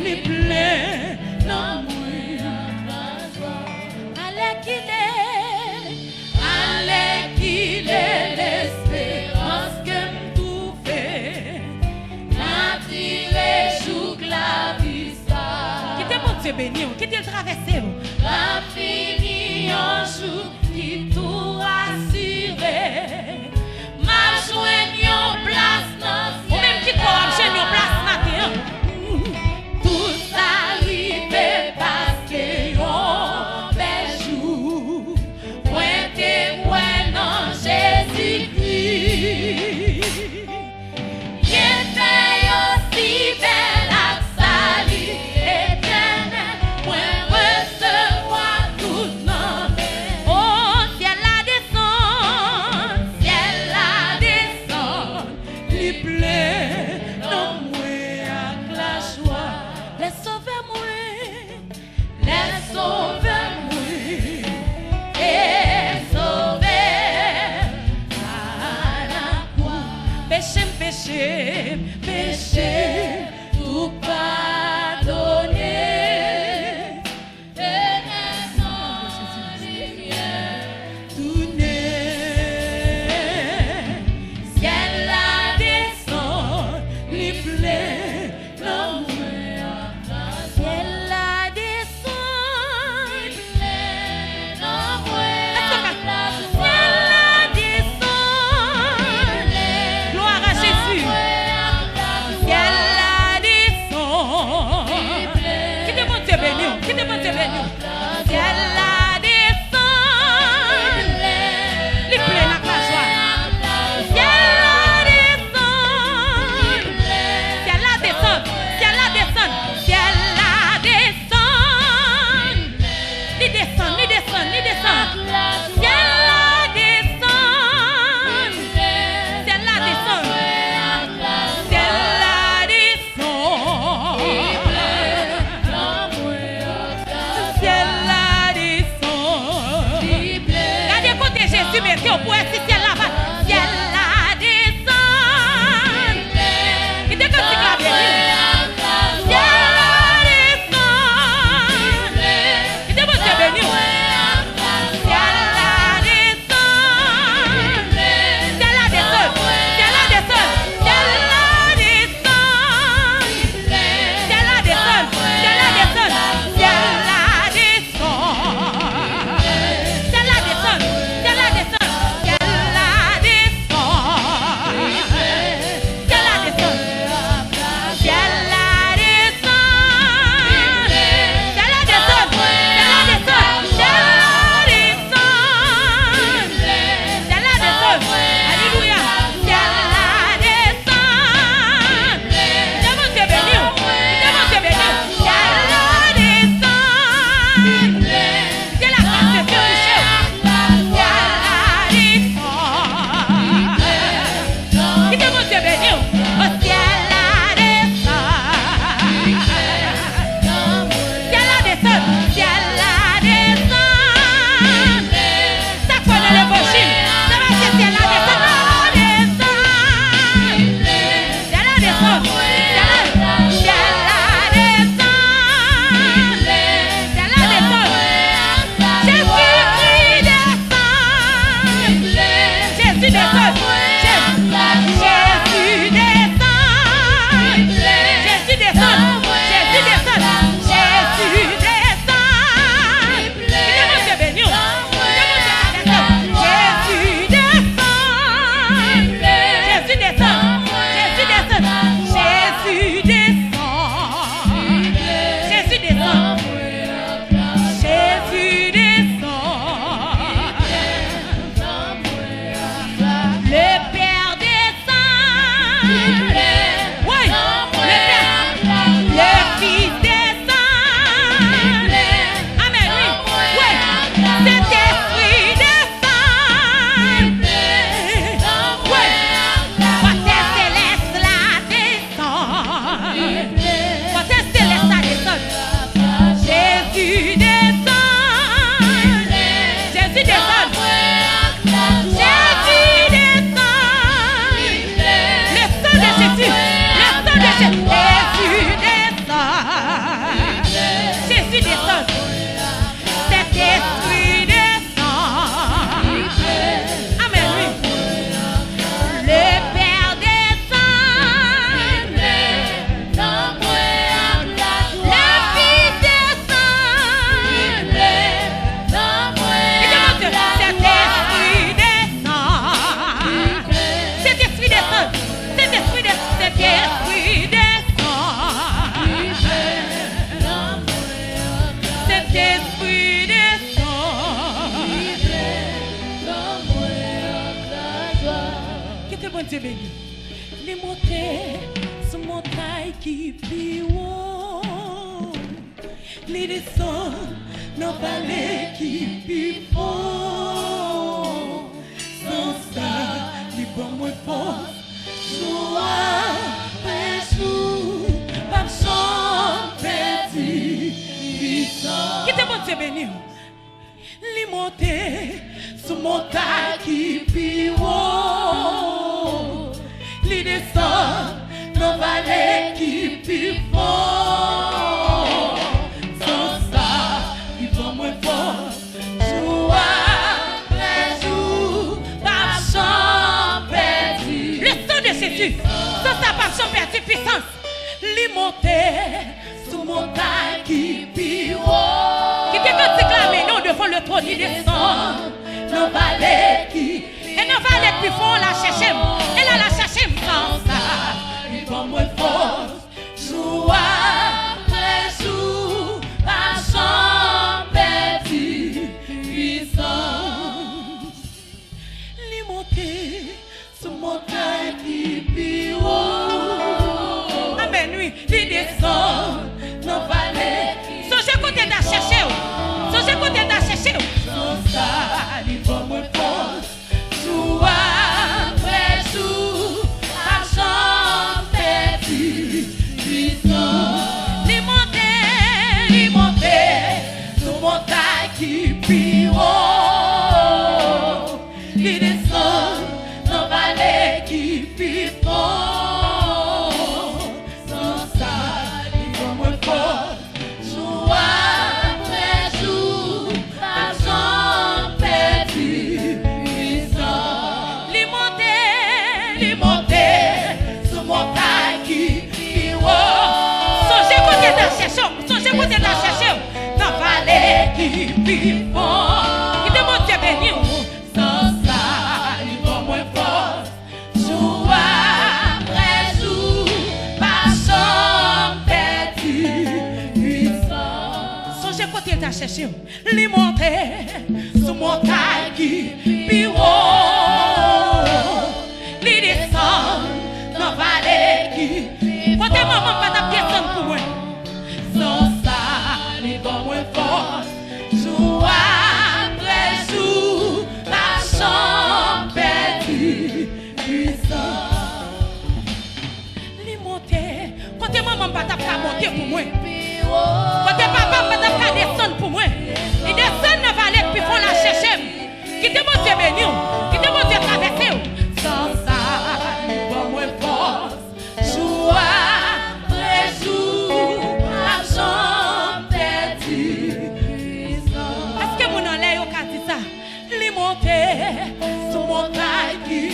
les plaies, l'amour, la joie. Allez qu'il est l'espérance que tout fait. N'attirez jour que la vie ça. Qui t'est mon Dieu béni, qui t'est traversé. La fini un jour qui tout rassuré. Ma joigne en place dans Ou même qui croit, j'ai une place matin. tout arrivé parce que yon bel jour. Point témoin dans Jésus-Christ. Qui fait aussi belle à salut éternel. Point recevoir tout nom. Oh, ciel la descend, Ciel la descend, li plaît, non moué avec la joie. les sauveurs moi. Les sauveurs mouillent et sauvés à la croix. Péché, péché, Péché, tout pardonné. Ténèbres sans lumière, tout né. Ciel la descend, li plaît, l'amour à la ciel la descend. Ciel la descend. Gloire à Jésus. Jésus descend. Jésus descend. Jésus descend. Jésus descend. Jésus descend. Qui te bénit. Jésus descend. Jésus descend. Jésus descend. Jésus descend. Jésus descend. Jésus descend. Le Père descend. Oui, le Père. Le Fils descend. Amen, oui. Cet esprit descend. Oui. Côté céleste là descend. Côté céleste là descend. Jésus descend. Jésus descend. Jésus descend. Le sang de Jésus. Le sang de Jésus. Jésus descend. Jésus descend. Cet esprit descend. Amen, oui. Le Père descend. Le Fils descend. Cet esprit descend. Cet esprit descend. Cet esprit descend. Cet esprit descend. Que te bon Dieu béni. Les montées sont montagnes qui plus haut. Les descendent dans vallée qui plus haut. Sans ça, les bons moins forts. Jour après jour, par son petit puissant. Qui te bon Dieu béni. Les montées sous montagne qui plus haut. Les descendent dans vallée qui plus fort. Sans ça, ils vont moins fort. Jour après jour, par son petit. Le sang de Jésus, sans ça, par son petit puissance. Les montées sous montagne qui plus haut. Qui te quand clamé non devant le trône, il descend. Dans vallée qui. Et dans vallée plus fort, la chercher. Et là, la chercher sans ça. Ils vont moins fort. Jour après jour, par son petit puissance. Les montées sous montagne qui plus haut. Amen, oui, ils descendent dans vallée. Songez côté d'à chercher. Songez côté d'à chercher. Sans ça, ils vont moins fort. Jour après jour, par son petit puissant. Les montées, sous montagne qui plus haut. Les descendent dans vallée qui plus fort. Sans ça, ils vont moins fort. Jour après jour, par son petit puissant. Les montées, sous montagne qui plus haut. Songez côté d'à chercher. Songez côté d'à chercher. Dans vallée qui plus fort. Qui te monte Dieu béni. Sans ça, ils vont moins fort. Jour après jour, par son petit puissant. Songez côté d'à chercher. Les montées, sous montagne qui plus haut. Les descendent dans vallée qui. Côté maman, pas ta pièce pour moi. Sans ça, les bons moins forts. Jour après jour, par son petit puissant. Les montées, côté maman, pas ta monter pour moi. Côté papa, pas ta descendre pour moi. Ils descendent dans vallée puis font la chercher. Qui te monte béni, qui te monte traverser. Sans ça, les bons moins forts. Jour après jour, par son petit puissant. Est-ce que mon enlève au cas ça? Les montées sous montagne qui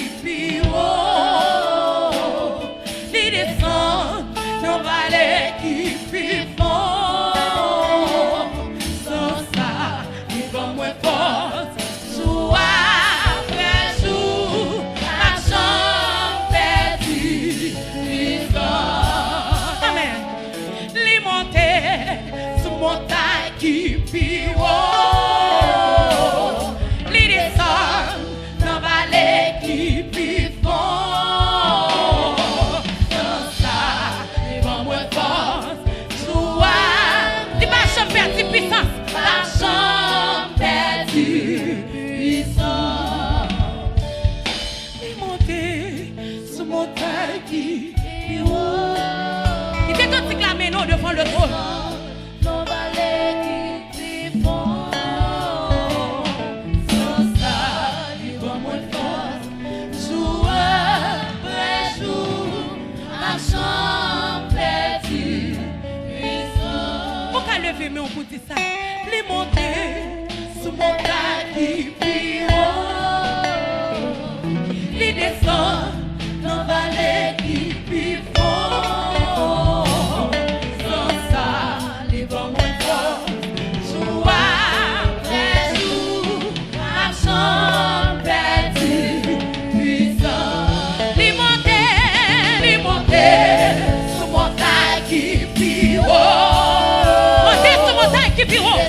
monter sous montagne qui haut. Il était tout clamé non devant le trône. Nos vallées qui font. Sans ça, il va moins fort. Jour après jour, marchant perdu, puissant. Pourquoi lever mes pour dire ça? Les monter sous montagne qui haut. Les descendre dans vallée qui font. Sans ça, les vents moins forts. Jour après jour, marchant perdu, puissant. Les monter sous montagne qui haut. Monter sous montagne qui haut.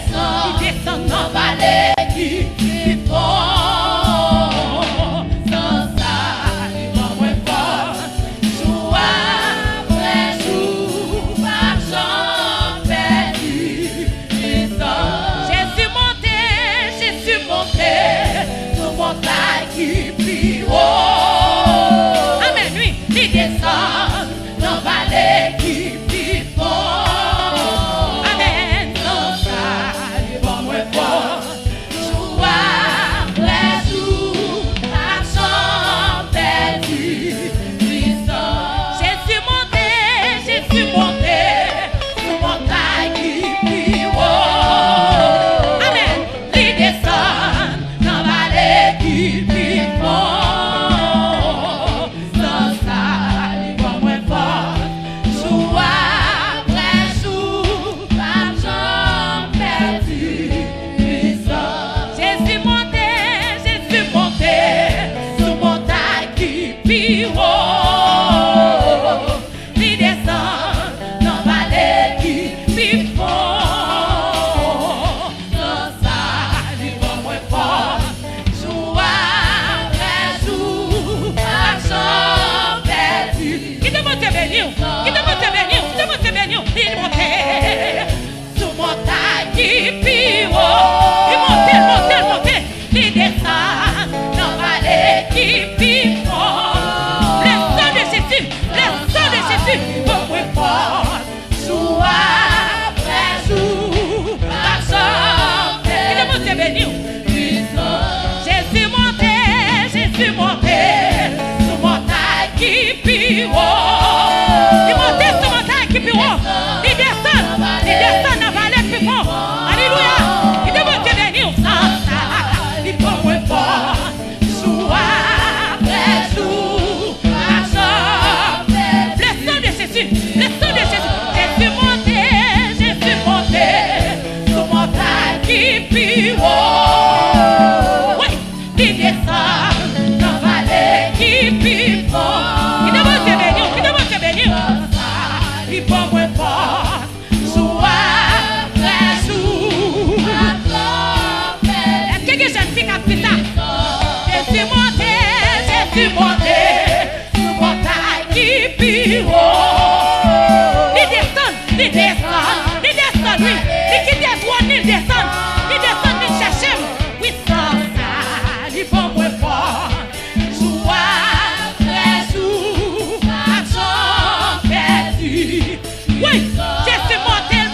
Qui descend dans vallée qui font. Amen, oui, il descend dans vallée qui font. Amen, dans ça, il va moins fort. Jour après jour, marchant perdu, puissant. Jésus monté sous montagne qui haut. Amen, il descend dans vallée qui font. Alléluia.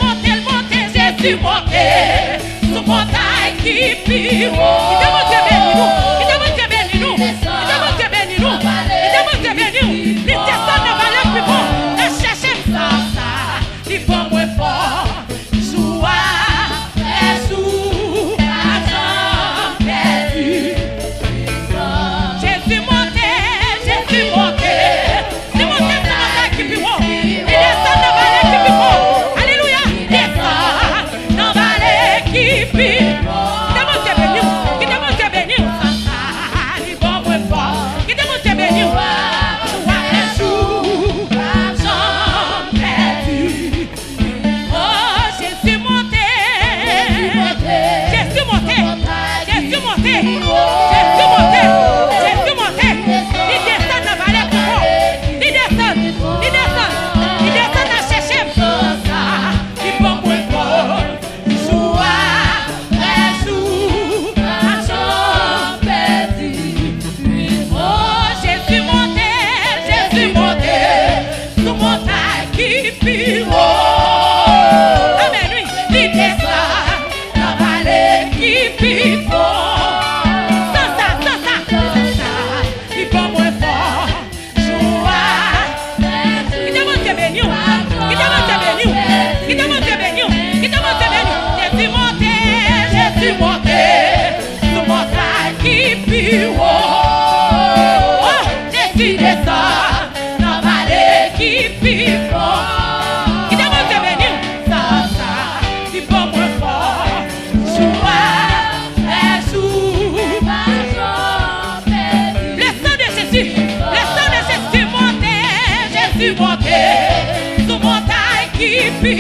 puis,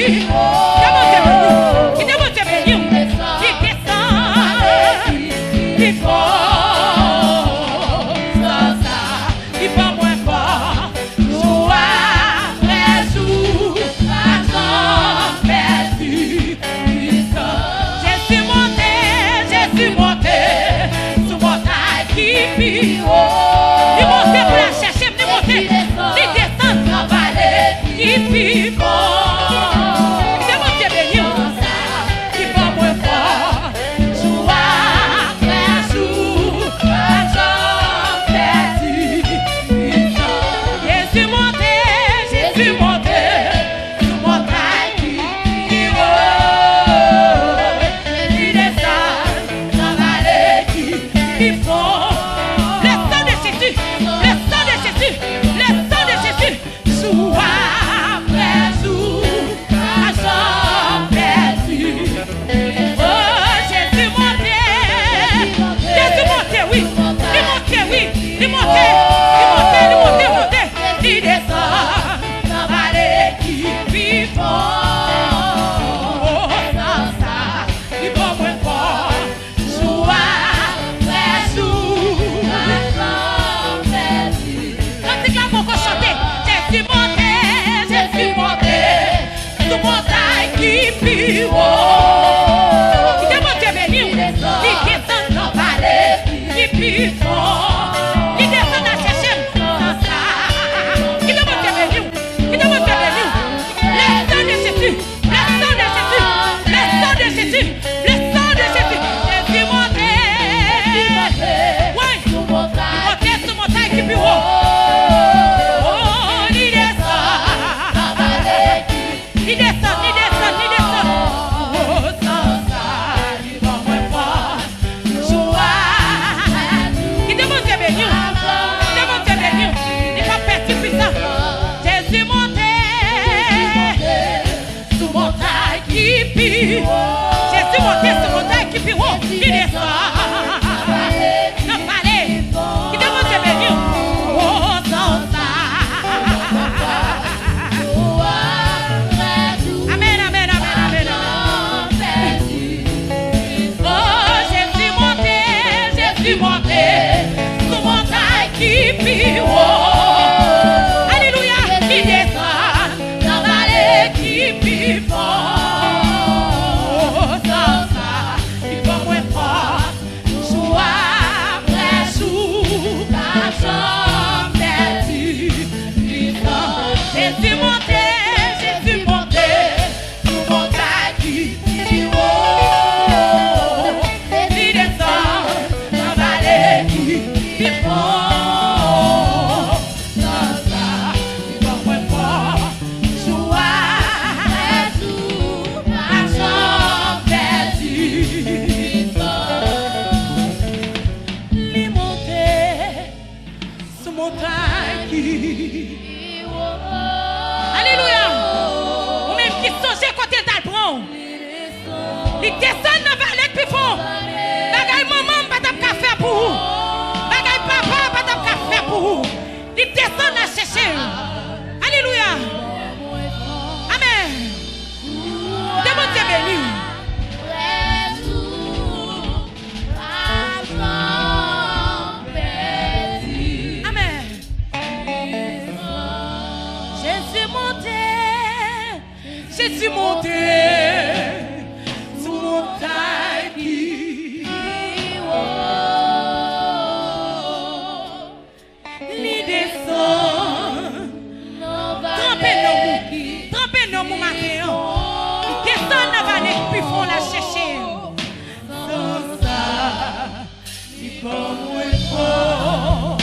qui démonte béni, qui descend, qui fort, sans ça, qui va moins fort, jour après jour, l'argent perdu, Jésus monté, sous montagne qui pille haut, il monte pour la chercher, il monte, il descend dans vallée qui pille fort. Jésus monté sous montagne qui li descend trempez nos mon matin il descend dans vallée puis font la chercher sans ça il faut moins fort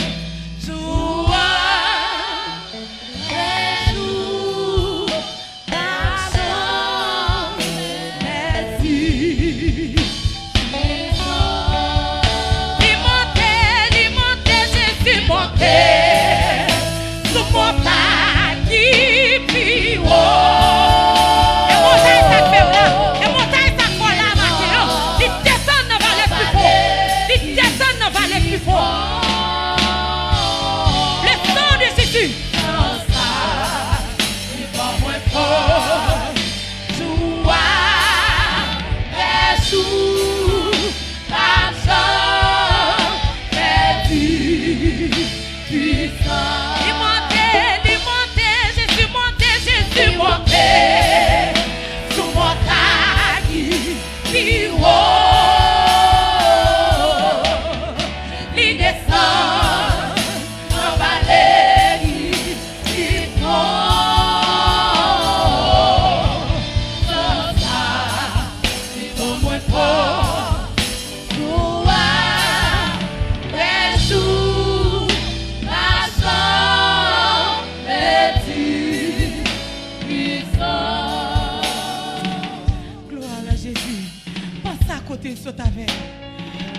saute avec.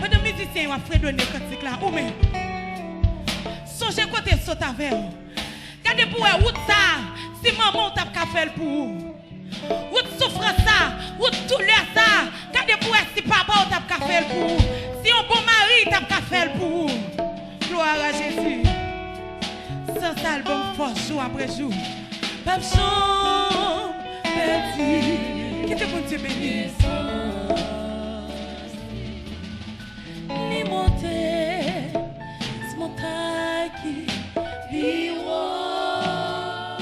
Pendant que les musiciens ont fredonné cantique là, ou même. Songez côté saute avec. Regardez pour eux, où ça, si maman t'a qu'à faire pour vous. Où souffrance ça, où douleur ça, regardez pour eux, si papa t'a qu'à faire pour vous. Si un bon mari t'a qu'à faire pour vous. Gloire à Jésus. Sans album fort jour après jour. Pas de chambre perdue. Qui te compte Dieu béni? Les montées, c'est montagne qui vivra.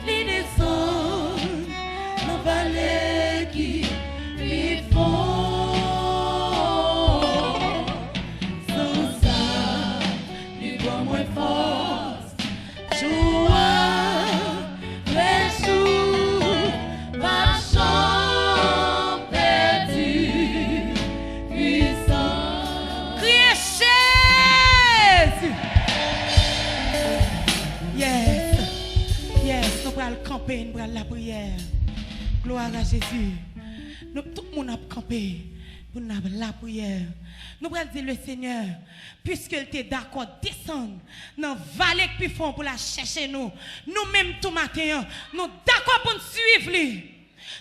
Les descendent, la vallée qui vivra. Camper, nous la prière. Gloire à Jésus. Nous, tout le monde a campé pour nous la prière. Nous allons dire le Seigneur, puisqu'il était d'accord, descendre dans la vallée plus fond pour la chercher nous. Nous-mêmes tout matin, nous d'accord pour nous suivre lui.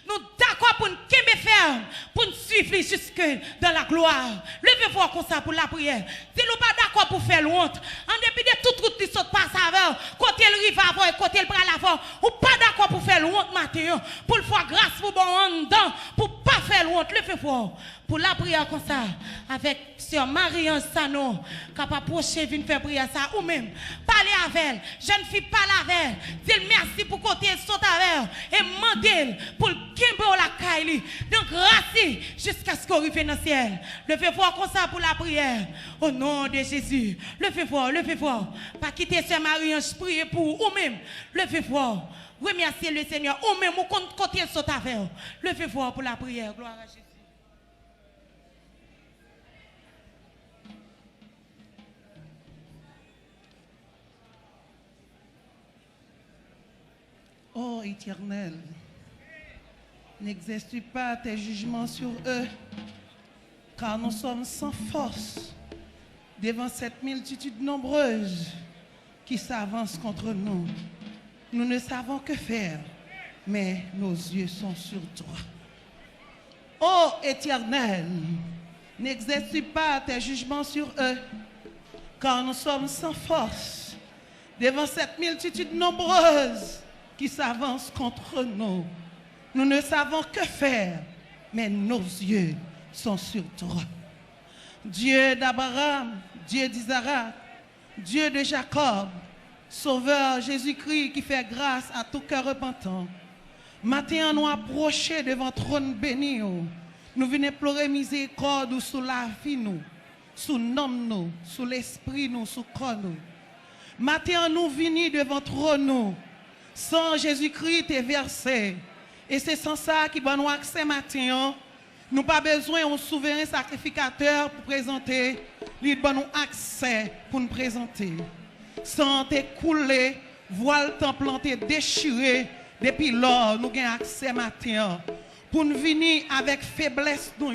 Nous d'accord pour nous ferme, pour nous suivre jusque dans la gloire. Levez-vous comme ça pour la prière. Si nous pas d'accord pour faire honte, en dépit de toute route qui saute pas avant, côté le rive avant et côté le bras avant, ou pas d'accord pour faire honte matin, pour le faire grâce pour bon en dedans, pour pas faire honte. Levez-vous pour la prière comme ça, avec sœur Marie-Ange Sano, capable approcher, venir faire prière ça, ou même parler avec elle, jeune fille parler avec elle, dire merci pour côté saute avec elle, et demander pour le Kimbo la Kaili, donc grâce jusqu'à ce qu'on arrive dans le ciel. Levez-vous comme ça pour la prière, au nom de Jésus. Levez-vous, levez-vous, pas quitter sœur Marie-Ange, prier pour ou même, levez-vous, remerciez le Seigneur, ou même, ou côté saute avec elle. Levez-vous pour la prière, gloire à Jésus. Ô Éternel, n'exerce pas tes jugements sur eux, car nous sommes sans force devant cette multitude nombreuse qui s'avance contre nous. Nous ne savons que faire, mais nos yeux sont sur toi. Ô Éternel, n'exerce pas tes jugements sur eux, car nous sommes sans force devant cette multitude nombreuse qui s'avance contre nous. Nous ne savons que faire, mais nos yeux sont sur toi. Dieu d'Abraham, Dieu d'Isaac, Dieu de Jacob, Sauveur Jésus-Christ qui fait grâce à tout cœur repentant. Maintenant, nous approchons devant le trône béni. Nous venons pleurer miséricorde sous la vie, nous, sous nom, nous, sous l'esprit, nous, sous le corps. Maintenant, nous venons devant le trône, nous. Sans Jésus-Christ est versé. Et c'est sans ça qui va nous accès matin. Nous pas besoin d'un souverain sacrificateur pour présenter. Il va nous accès pour nous présenter. Sans te couler, voile temps planté, déchiré. Depuis lors, nous avons accès matin. Pour nous venir avec faiblesse, nous,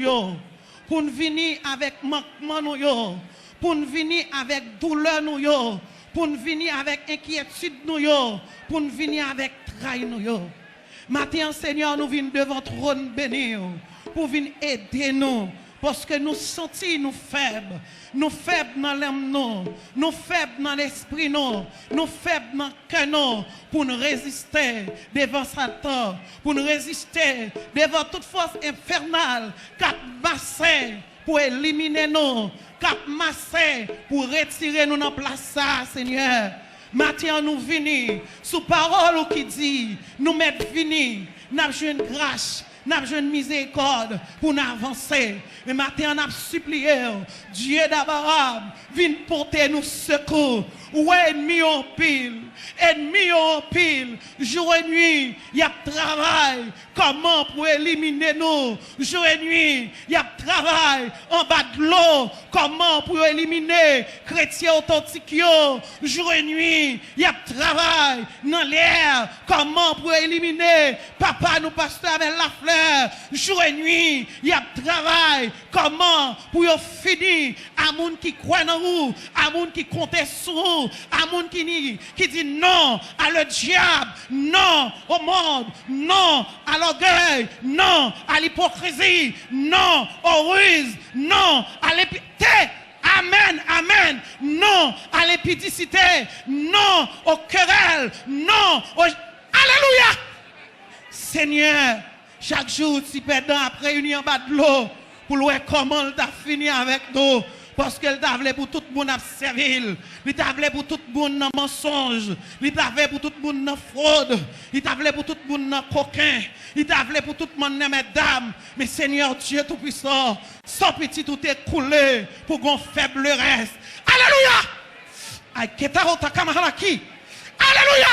pour nous venir avec manquement, nous, pour nous venir avec douleur, nous, pour nous venir avec inquiétude, nous, pour nous venir avec trahi, nous. Maintenant, Seigneur, nous venons devant le trône béni pour venir aider nous. Parce que nous sentons nous faibles dans l'âme, nous faibles dans l'esprit, nous faibles dans le cœur, pour nous résister devant Satan, pour nous résister devant toute force infernale qui a massé pour éliminer nous, qui a massé pour retirer nous dans la place, Seigneur. Maintenant, nous venons sous parole qui dit, nous mettons venir, nous avons une grâce. Nous avons une miséricorde pour nous avancer. Et maintenant, nous avons supplié Dieu d'Abraham, viens porter nous secours. Ou ennemi en pile, jour et nuit, il y a travail. Comment pour éliminer nous? Jour et nuit, il y a travail en bas de l'eau. Comment pour éliminer chrétiens authentiques? Jour et nuit, il y a travail dans l'air. Comment pour éliminer papa nous pasteur avec la flèche? fleur, jour et nuit, il y a travail. Comment pour finir à moun qui croit dans vous, à moun qui compte sur vous, à moun qui dit non à le diable, non au monde, non à l'orgueil, non à l'hypocrisie, non aux ruses, non à l'épité. Amen, amen. Non à l'épidicité, non aux querelles, non au... Alléluia. Seigneur, chaque jour, tu perdant après une en bas de l'eau, pour voir comment il t'a fini avec nous. Parce qu'elle t'a voulu pour tout le monde à servir. Il t'a voulu pour tout le monde dans mensonge. Il t'a voulu pour tout le monde dans fraude. Il t'a voulu pour tout le monde dans coquin. Il t'a voulu pour tout le monde dans mesdames. Mais Seigneur Dieu Tout-Puissant, sans petit tout est coulé pour qu'on faible reste. Alléluia! Alléluia!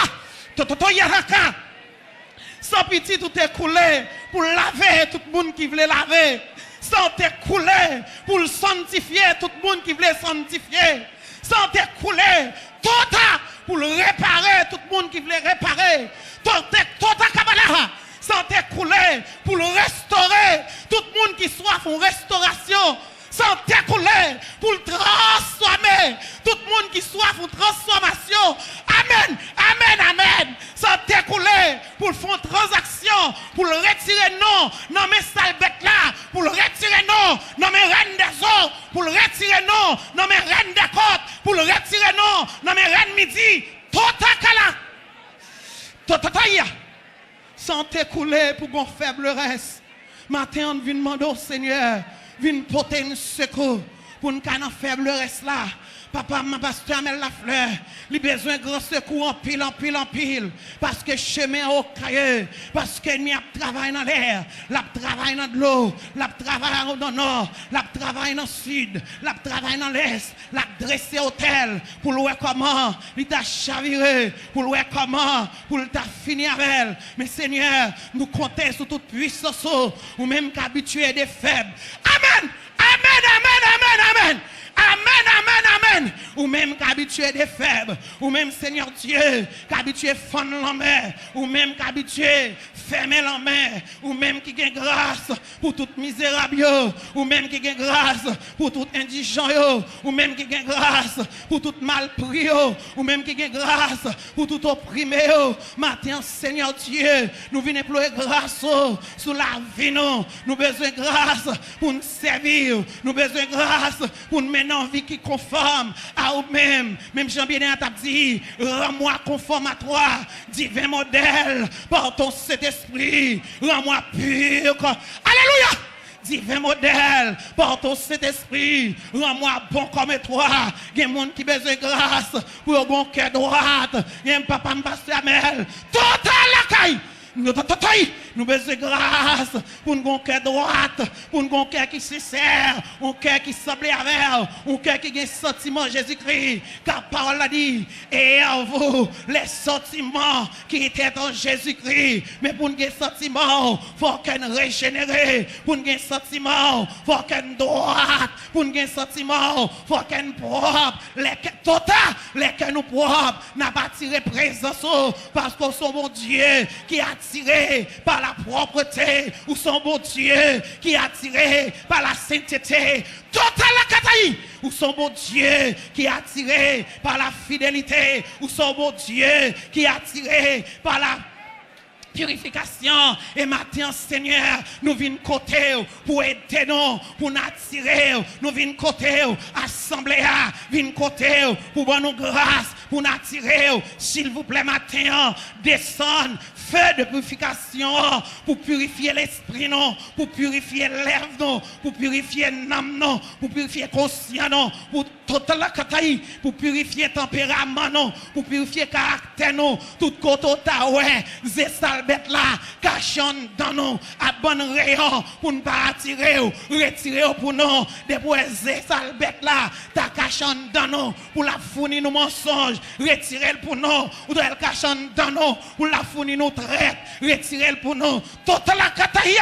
Sans pitié tout est coulé pour laver tout le monde qui voulait laver. Sans t'écouler pour le sanctifier tout le monde qui voulait sanctifier. Sans t'écouler tota pour le réparer tout le monde qui voulait réparer. Tota kabala. Sans t'écouler pour le restaurer tout le monde qui soif en restauration. Sans t'écouler pour le transformer tout le monde qui soif en transformation. Amen, amen, amen. Sans t'écouler pour faire une transaction, pour le retirer non, non mais sale bête là, pour le retirer non, non mais reine des eaux, pour le retirer non, non mais reine des côtes, pour le retirer non, non mais reine midi, totakala, totataya. Sans t'écouler pour qu'on faible reste. Matin on vient demander au Seigneur, vient porter un secours pour nous faire faible reste là. Papa, ma pasteur Amel Lafleur, il a besoin de grand secours en pile, en pile, en pile. Parce que chemin au cailleux, parce qu'il y a travail dans l'air, il travail dans l'eau, il travail dans le nord, il travail dans le sud, il travail dans l'est, il a dressé hôtel pour le voir comment, il t'a chaviré, pour le voir comment, pour le t'a fini avec elle. Mais Seigneur, nous comptons sur toute puissance, ou même qu'habitué des faibles. Amen, amen, amen, amen, amen. Amen, amen, amen. Ou même qu'habitué des faibles. Ou même Seigneur Dieu, qu'habitué fendre la main. Ou même qu'habitué fermer la main. Ou même qui gagne grâce pour tout misérable. Ou même qui gagne grâce pour tout indigent. Ou même qui gagne grâce pour tout mal pris. Ou même qui gagne grâce pour tout opprimé. Matin, Seigneur Dieu, nous venons implorer grâce sur la vie. Nous besoin de grâce pour nous servir. Nous besoin de grâce pour nous mener une vie qui conforme à vous-même. Même Jean-Bien t'a dit, rends-moi conforme à toi, divin modèle, par ton Saint-Esprit, rends-moi pur. Alléluia! Divin modèle, par ton Saint-Esprit, rends-moi bon comme toi. Il y a des gens qui ont besoin de grâce pour un cœur droit. Il y a un papa, un pasteur Amel, total la caille. Nous avons besoin de grâce pour un cœur droit, pour un cœur qui se sert, un cœur qui semble avec, un cœur qui a un sentiment Jésus-Christ. Car parole a dit, et en vous, les sentiments qui étaient en Jésus-Christ. Mais pour un sentiment, il faut qu'on régénère. Pour un sentiment, il faut qu'on droite. Pour un sentiment, il faut qu'on propre. Les cœurs nous propres, n'a pas tiré présence parce qu'on est bon Dieu qui a attiré par la propreté, ou son bon Dieu qui est attiré par la sainteté, total la kataï, ou son bon Dieu qui est attiré par la fidélité, ou son bon Dieu qui est attiré par la purification. Et maintenant, Seigneur, nous venons côté pour aider nous, pour nous attirer. Nous venons côté, assemblée, venons côté pour nous grâce, pour nous attirer. S'il vous plaît, matin, descendre, feu de purification pour purifier l'esprit, non, pour purifier l'herbe, non, pour purifier l'âme, non, pour purifier conscience, non, pour total la kataï, pour purifier tempérament, non, pour purifier caractère, non, tout côté ouais, zesal bête là, cachon dans nous, à bon rayon, pour ne pas attirer, retirer pour nous, des bois zesal bête là, ta cachon dans nous, pour la fournir nos mensonges, mensonge, retirez-le pour nous. Ou doit le cacher dans nous, ou la fournir nous traite, retirez-le pour nous. Toute la cataille,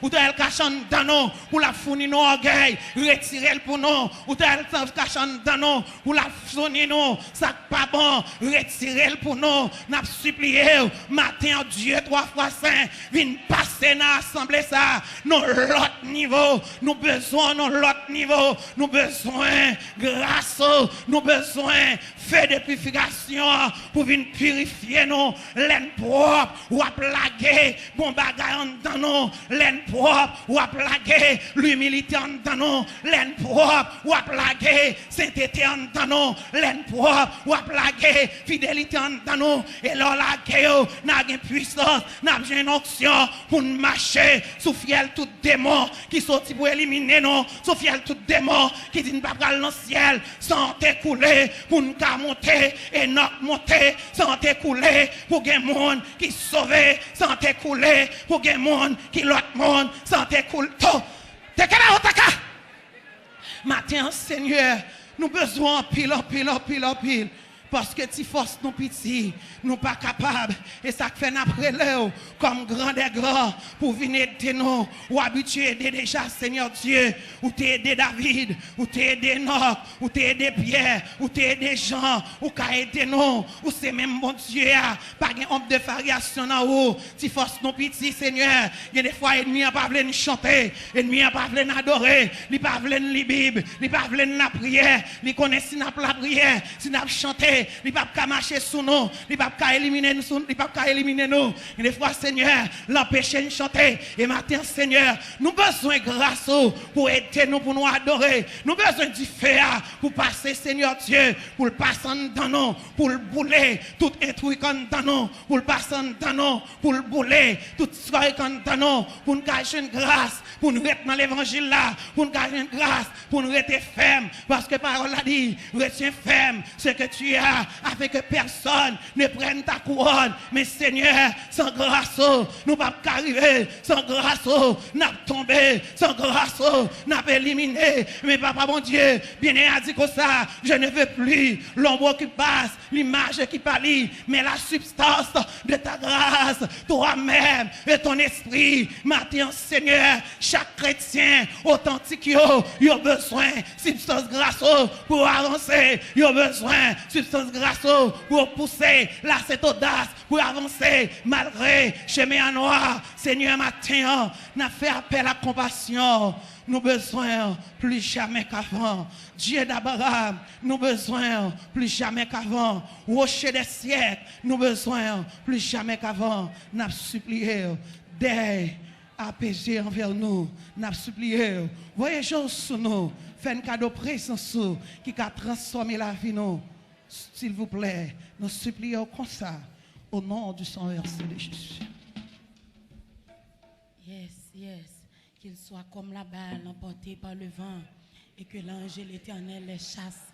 ou doit le cacher dans nous, ou la fournir nous orgueil, retirez-le pour nous. Ou doit le cacher dans nous, ou la fournir nous, ça pas bon, retirez-le pour nous. N'a supplié, matin, Dieu, 3 fois saint, viens passer dans l'assemblée ça, nous l'autre niveau, nous besoin, nous l'autre niveau, nous besoin, grâce, nous besoin, fait de purification pour venir purifier nous, l'aine propre, ou à plaguer, bon bagay dans nous, l'aine propre, ou à plaguer, l'humilité dans nous, l'aine propre, ou à plaguer, sainteté dans nous, l'aine propre, ou à plaguer, fidélité dans nous, et là, la guerre, n'a une puissance, n'a une onction pour marcher, sous fiel tout démon qui sortit pour éliminer nous, sous fiel tout démon qui dit ne pas aller dans le ciel sans t'écouler, pour nous monter et non monter sans t'écouler, pour que monde qui sauve sans t'écouler, pour que monde qui l'autre monde sans t'écouler. T'es quel matin, Seigneur, nous besoin pile. Parce que si force nous petits, nous pas capables. Et ça fait après l'heure, comme grand des grands, pour venir aider nous, ou habituer déjà, Seigneur Dieu, ou t'aider David, ou t'aider Enoch, ou t'aider Pierre, ou t'aider Jean, ou qu'à aider nous, ou c'est même bon Dieu, pas de honte de variation en haut. Si force nous petits, Seigneur, il y a des fois, l'ennemi n'a pas voulu chanter, l'ennemi n'a pas voulu adorer, il n'a pas voulu lire la Bible, il n'a pas voulu la prière, il connaît si n'a pas la prière, si n'a pas chanté. Il ne peut pas marcher sous nous, il ne peut pas éliminer nous, il ne peut pas éliminer nous. Et des fois, Seigneur, l'empêcher de chanter. Et maintenant, Seigneur, nous avons besoin de grâce pour aider nous, pour nous adorer. Nous avons besoin du feu pour passer, Seigneur Dieu, pour le passer dans nous, pour le bouler, tout intrus dans nous, pour le passer dans nous, pour le bouler, tout ce dans nous, pour nous cacher une grâce, pour nous rester dans l'évangile là, pour nous cacher une grâce, pour nous rester ferme. Parce que la parole a dit, retiens ferme ce que tu as. Afin que personne ne prenne ta couronne. Mais Seigneur, sans grâce, nous ne pouvons pas arriver. Sans grâce, nous n'avons tombé. Sans grâce, nous n'avons éliminé. Mais papa, mon Dieu, bien a dit comme ça, je ne veux plus l'ombre qui passe, l'image qui pâlit, mais la substance de ta grâce, toi-même et ton esprit. Maintenant, Seigneur, chaque chrétien authentique, il a besoin de substance grâce pour avancer. Il a besoin de substance grâce pour pousser là cette audace pour avancer malgré chemin noir. Seigneur, matin n'a fait appel à compassion. Nous besoin plus jamais qu'avant. Dieu d'Abraham, nous besoin plus jamais qu'avant. Rocher des siècles, nous besoin plus jamais qu'avant. N'a supplié d'aide apaisé envers nous. N'a supplié voyagez sur nous. Fait un cadeau précieux qui a transformé la vie nous. S'il vous plaît, nous supplions comme ça, au nom du sang versé de Jésus. Yes. Qu'il soit comme la balle emportée par le vent et que l'ange de l'Éternel les chasse,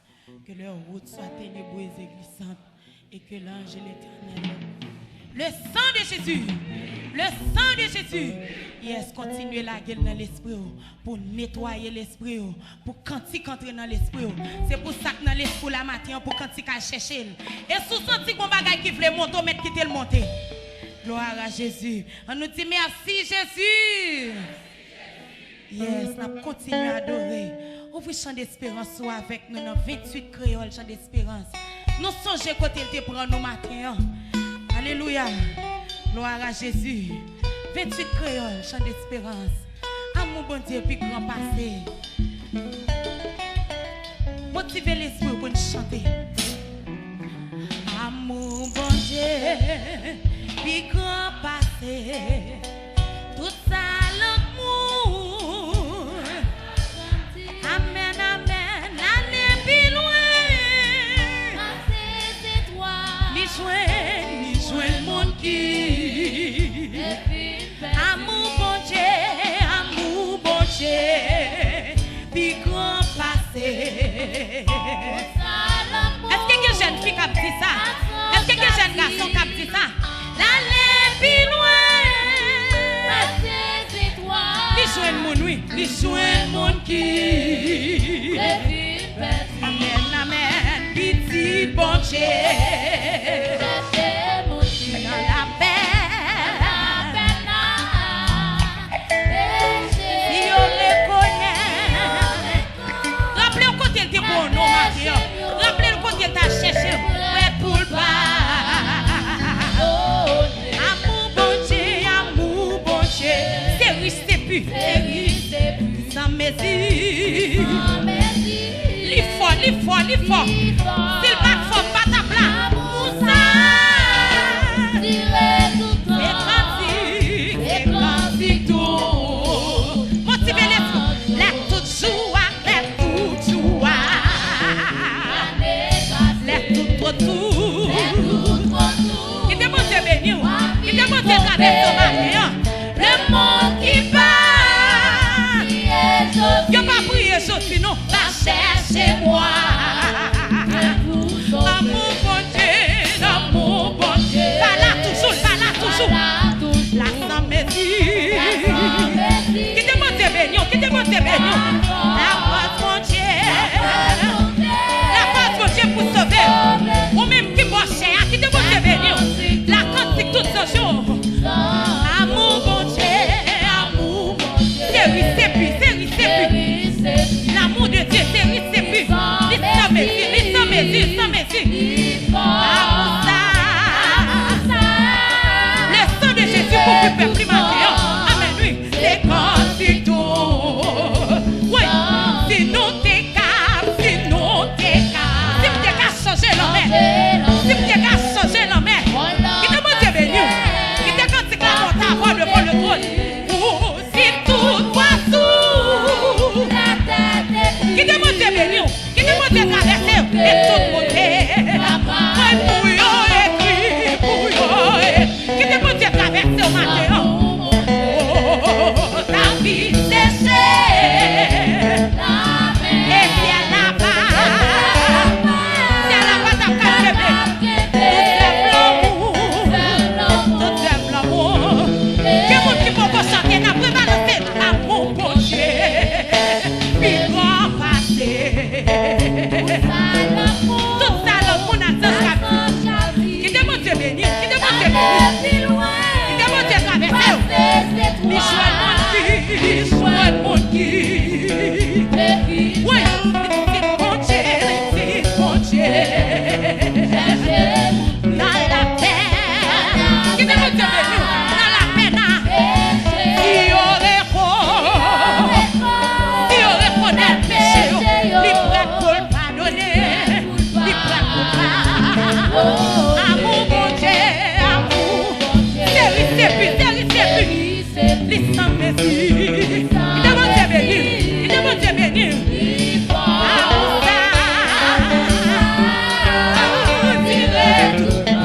que leur route soit ténébreuse et glissante et que l'ange de l'Éternel... Le sang de Jésus, le sang de Jésus, yes, continuez la gueule dans l'esprit pour nettoyer l'esprit, pour cantique entrer dans l'esprit. C'est pour ça que dans l'esprit la matin, pour cantique à chercher. Et sous senti qu'on bagaille qui voulait monter, mettre quitter le monter. Gloire à Jésus. On nous dit merci Jésus. Yes, on continue à adorer. Ouvrez chant d'espérance avec nous dans 28 créoles, chant d'espérance. Nous songeons côté il te prend nous matin. Alléluia. Gloire à Jésus. 28 créoles, chant d'espérance. Amour bon Dieu, puis grand passé. Motivez l'esprit pour nous chanter. Amour bon Dieu, puis grand passé. Tout ça l'amour. Amen, amen. L'année plus loin. C'est toi. Joins le monde qui amour bon Dieu, puis grand passé. Est-ce que quelqu'un jeune fille qui dit ça? Est-ce que quelqu'un jeune garçon qui dit ça? L'aller plus loin. Les joins le monde, oui. Les joins le monde qui amen, amen. Petit bon Dieu. Dans la paix, si on me connaît, rappelez au côté de bon nom, Marie. Rappelez le côté de ta cherché, ouais, pour le bas. Amour bon Dieu, c'est riche, c'est plus, sans mesure. Li fort. S'il bat fort, pas ta plat. Moussa, c'est grandi tout. Motivez les fous, les tout joie, les tout tout. Qui demande de bénir, qui demande de traverser ton mari. Le monde qui bat, yo pas prier Sophie, non, va chercher moi. Amour bon Dieu, pas là toujours. La sans mesure. Qui demande de bénir, la grâce bon Dieu pour sauver. Ou même qui boit cher, qui demande de bénir, la cantique tout ce jour. Amour bon Dieu, c'est lui, c'est plus. L'amour de Dieu, c'est lui, c'est plus. Sans mesure. Amour ça. Le sang de Jésus pour plus peuple primaire. Amen, oui. C'est quand tu tournes. Oui. Si nous t'es cap. Si nous t'es cap changer l'homme. Si tu t'es cap changer l'homme. Qui te monte béni. Qui te cantique la monte à voir devant le trône. Si tout oiseau. Qui te monte béni. Qui te monte traverser. Et tout monter. Qui te monte traverser au matin. Ta vie séchée. Et ciel là-bas. Ciel là-bas t'as qu'à lever. Tout est l'amour. Que mon petit poco chanter, n'a pas balancé. Amour bon Dieu. Puis grand passé. Tout ça l'amour n'a pas chavi. Qui te monte bénir. Qui te monte bénir. Qui te monte traverser. L'histoire de mon guide. Oui, c'est bon Dieu. Dans la paix. Qui te monte bénir. Dans la paix. Il aurait reconnaître le péché. Il prêt pour le pardonner. Il prêt pour pardonner. Amour bon Dieu. C'est plus. Les sans mesure. Il demande de bénir.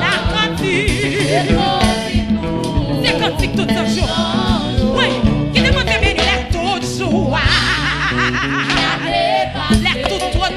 La cantique. C'est cantique tout ce jour. Oui, qui demande de bénir les tout joie. Les tout droit.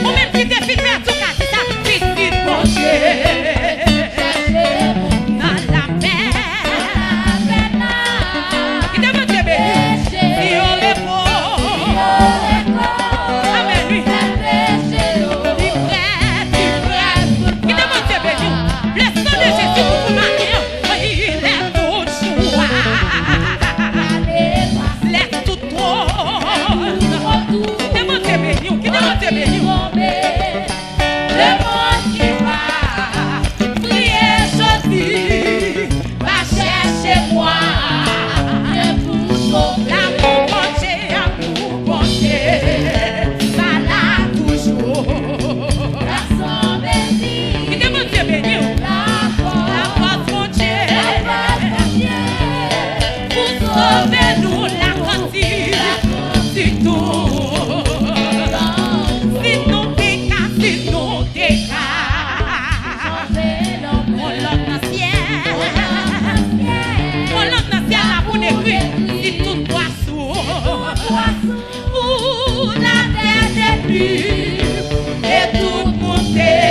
Ou même si t'es filmé à tout cas, c'est ça. Petit bon Dieu. Dans la paix. Qui te veut te bénir. Si on est beau. Amen, lui. Tu prêtes. Qui te veut te bénir. Le sang de Jésus pour vous marier. Il est toujours. Laisse tout trop. Qui te veut te bénir. Qui te veut te bénir. Le monde qui va prier choisir, va chercher moi. L'amour bon Dieu, va là toujours. Qui te veut te bénir. La force bon Dieu, pour sauver nous la quantité, si nous décas, on l'autre dans le ciel, là pour détruire, si tout poisson, pour la terre des pluies, et tout monter.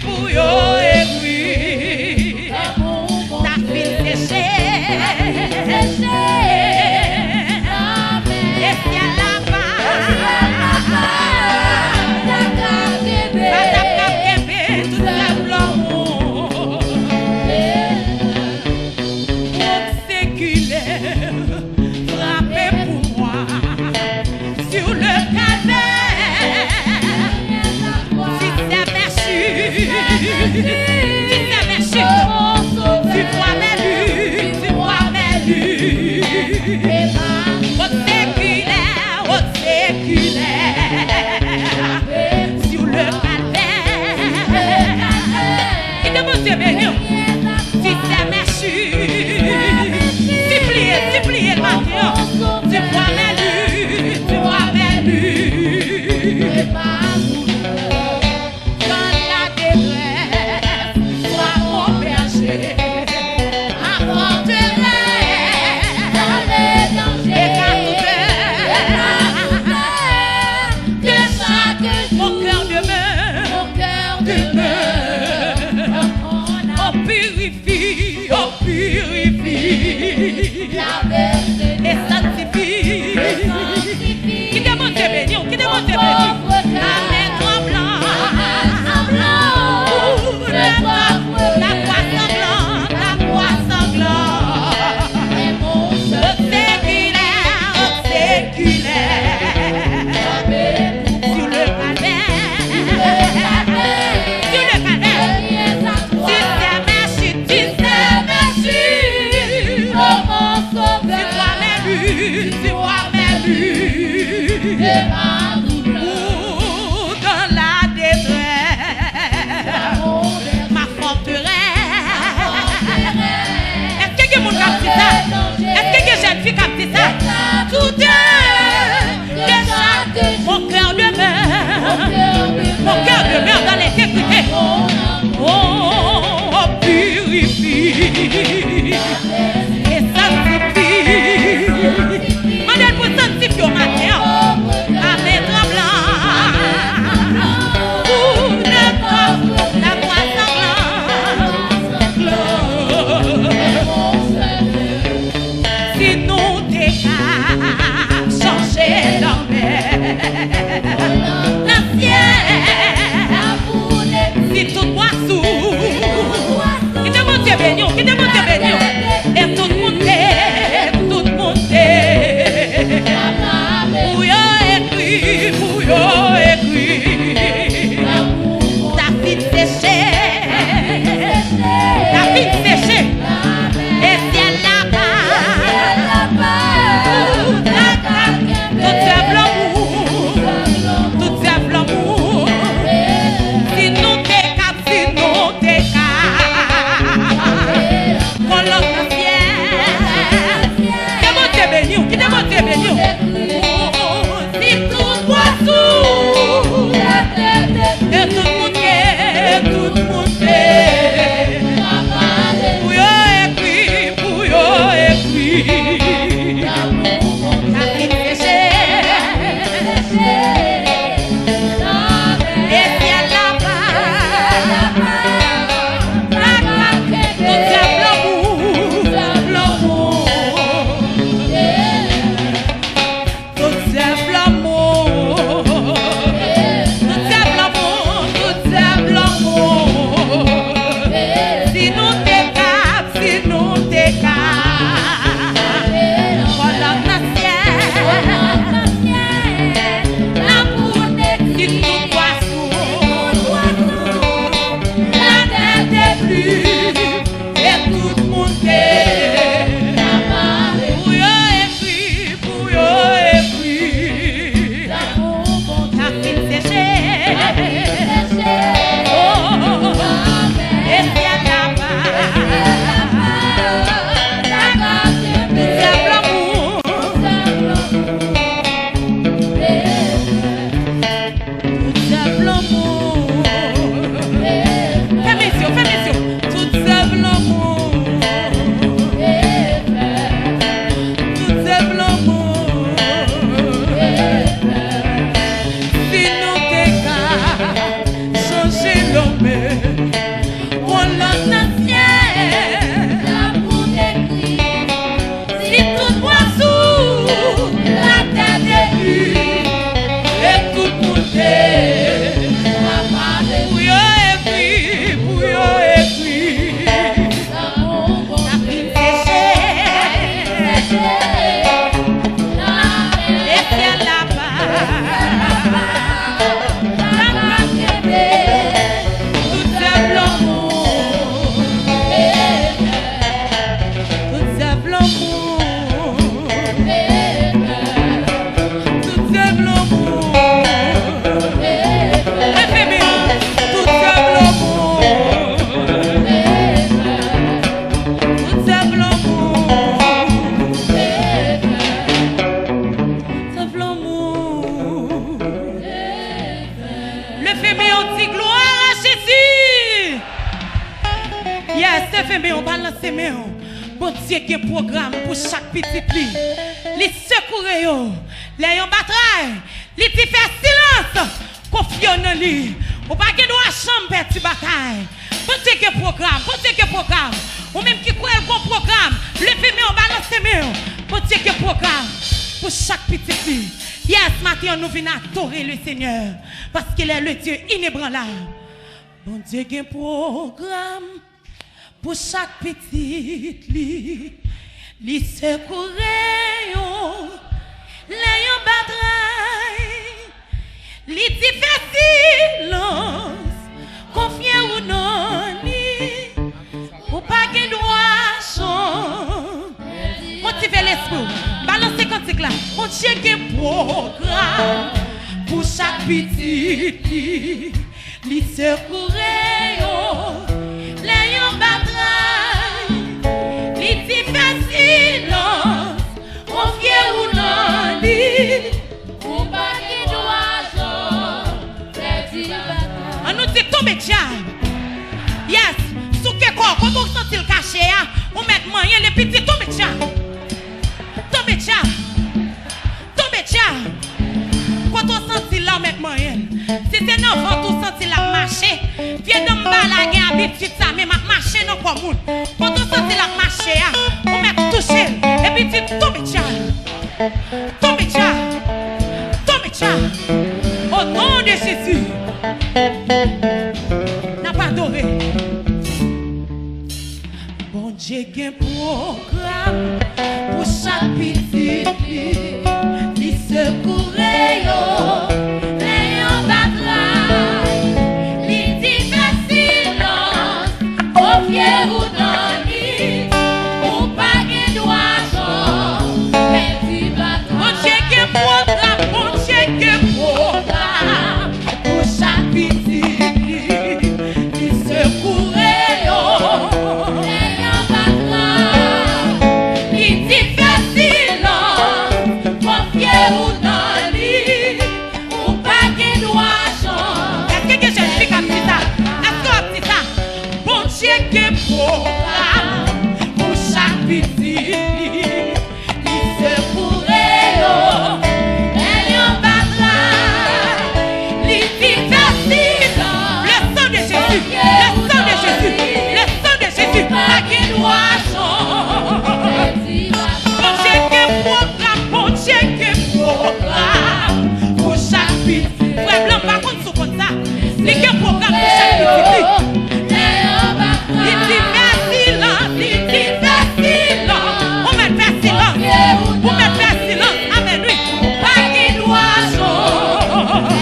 Pour yo écrit, ta fille séchée, et si elle a pas, tout le blanc, séculaire, frappé pour moi, sur le calvaire. Si c'est merci, tu vois mes luttes, haute séculaire, sur le calvaire. Qui te veut te bénir. Si c'est merci, suppliez le matin, tu vois mes luttes, Dans la détresse, sois mon berger, mon cœur demeure, oh purifie, et sanctifie. Qui demande te bénir, Amen, grand blanc, la croix sanglante, séculaire, sur le calvaire, tu vois mes buts, dans la détresse, ma forteresse. Est-ce que mon cap dit ça? Est-ce que jeune fille cap dit ça? Tout mon cœur demeure dans l'intégrité. Oh, purifie et sanctifie. Mandel pour sanctifier au matin. mais on va lancer mais bon Dieu qui un programme pour chaque petite lit. Les secourir yo. Les yon bataille. Les ti fait silence. Confiez en lui. Ou pas que doit chambre petit bataille. Bon Dieu qui programme, bon Dieu qui programme. Ou même qui croit le bon programme. Levez mais on va lancer mais bon Dieu qui programme pour chaque petite lit. Yes, matin nous venons adorer le Seigneur parce qu'il est le Dieu inébranlable. Bon Dieu qui un programme pour chaque petite lit, li secourir les yon bataille, li ti fait silence, confier ou non li, ou pas qu'il doit changer. Motivez l'esprit, balancez cantique là. On check un programme pour chaque petite lit, li secourir les yon bataille, li ti fait silence, confier ou non li, ou pas qui doit jouer, on nous dit tomber diable. Yes, sous que quoi, quand on sent il caché, on met moyen les petits tomber diable. Tomber diable. Tomber diable. Quand on sent là, on met moyen. Si c'est un enfant, tout senti la marcher, viens dans la guerre habitude ça, mais marcher non comme quand on senti la marcher, on met toucher, et puis tu tombes diable. Tomber diable. Tomber diable. Au nom de Jésus. N'a pas adoré. Bon Dieu qui un programme pour chaque petite fille, qui secourait les yon bataille, li ti fait silence, confier ou non li, ou pas qu'il doit jouer, bon Dieu qui un programme, bon Dieu qui un programme pour chaque petite fille, qui secourait les yon bataille, li ti fait silence, confier ou non li, ou pas qu'il doit changer. Est-ce que je suis comme ça? Est-ce que c'est ça? Bon Dieu qui est programme pour chaque petite lit, qui secourait les yon bataille, li ti fait silence. Le sang de Jésus, le sang de Jésus, le sang de Jésus, pas qu'il doit changer. Bon Dieu qui est programme, bon Dieu qui est programme pour chaque petite. Frère Blanc, par contre, sous comme ça, il y a un programme pour chaque petite. Il dit faire silence, il dit faire silence. On met faire silence, on met faire silence. Amen, oui. Pas qu'il doit changer.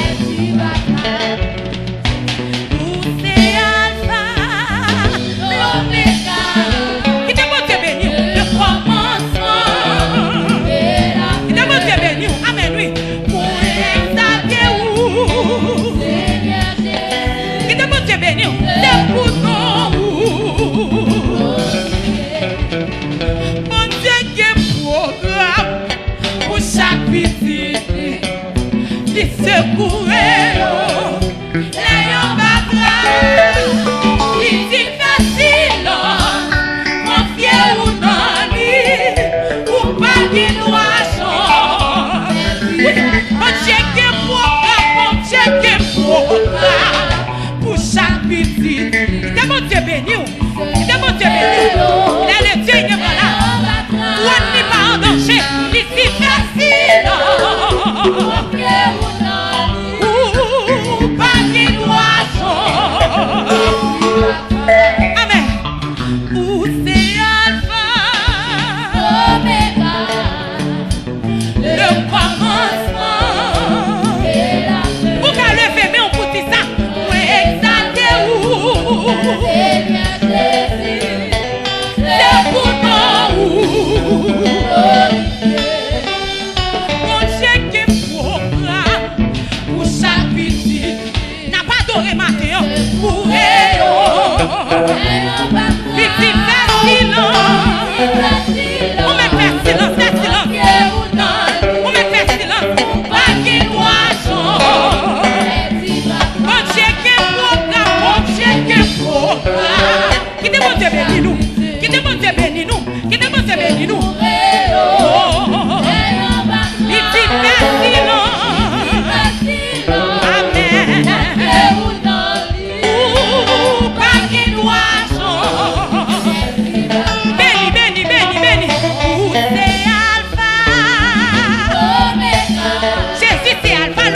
Tout c'est alpha, l'oméga. Qui te montre béni, le commencement. Qui te montre béni, amen, oui. Pour exalter où. Qui te montre béni, le bouton où. Mon Dieu qui est programme pour chaque petite, qui secourait les yon bataille, qui dit fait silence, confier ou non li, ou pas qu'il doit changer. Mon Dieu qui est programme, mon Dieu qui est programme pour chaque petite. C'est mon Dieu béni, c'est mon Dieu béni. Il est le Dieu inébranlable. On n'est pas en danger, il dit fait silence.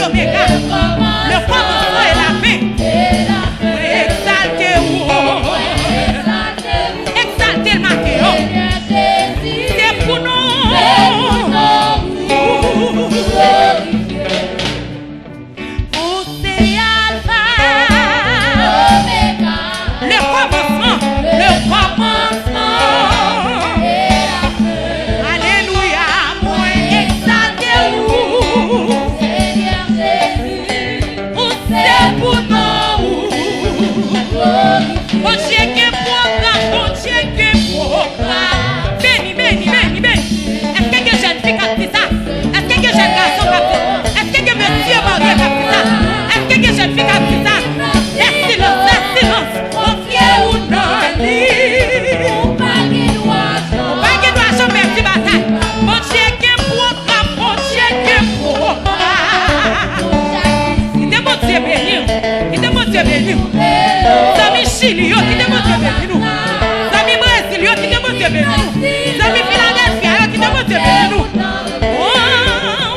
l'oméga, le commencement et la fin. Exaltez le matin. C'est pour nous. Vous c'est Alpha, le commencement, le commencement. Alléluia, moi exaltez-vous. Vous c'est pour nous. Bon Dieu qui programme, bon Dieu qui programme. Béni, béni, béni, béni. Est-ce que jeune fille a fait ça? Est-ce que jeune garçon a fait ça? Est-ce que monsieur marié a fait ça? Est-ce que jeune fille a fait ça? Laisse silence. Confiez ou non. Pas d'oiseau, merci bataille. Bon Dieu qui programme, bon Dieu qui programme. Il est bon Dieu béni. Il est bon Dieu béni. Zami Chili, qui est bon Dieu béni nous. Zami Brésil, qui est bon Dieu béni nous. Zami Philadelphia, qui est bon Dieu béni nous.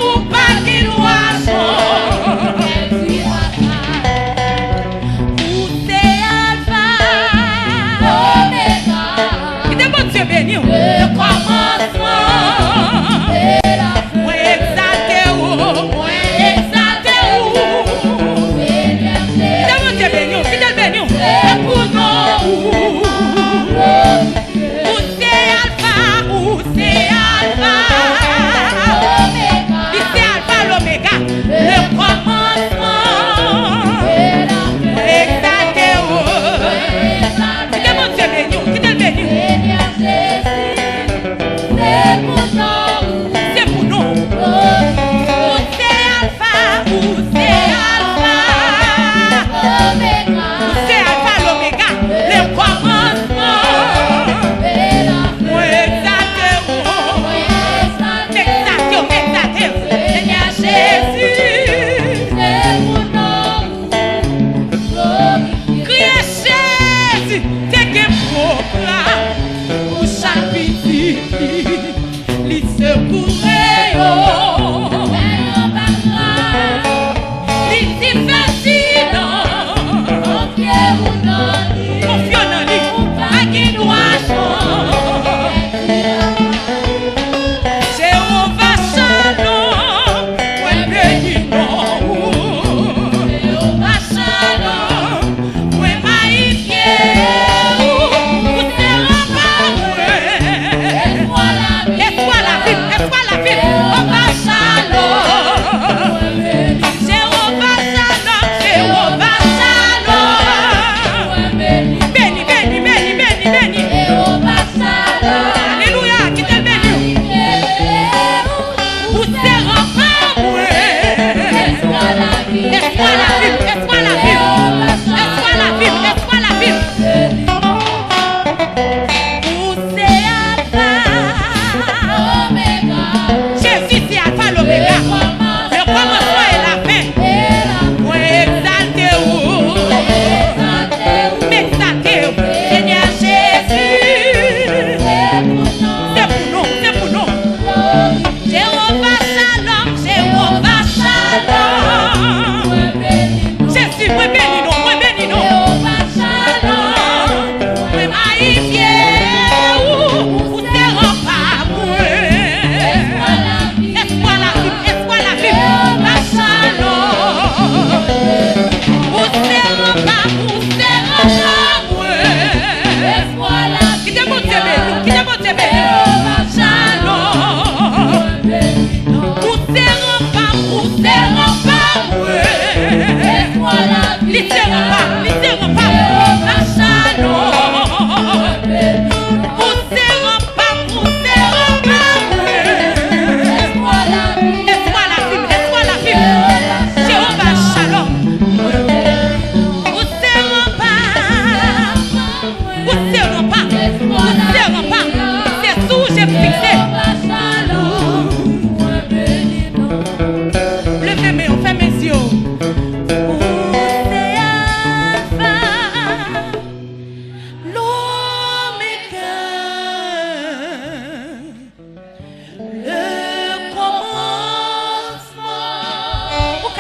Oh, pas d'oiseau. Vous c'est Alpha, qui est bon Dieu béni nous. Le commencement. Moi exaltez-vous, moi exaltez-vous. Qui est bon Dieu béni nous, qui est béni nous. Et pour nous.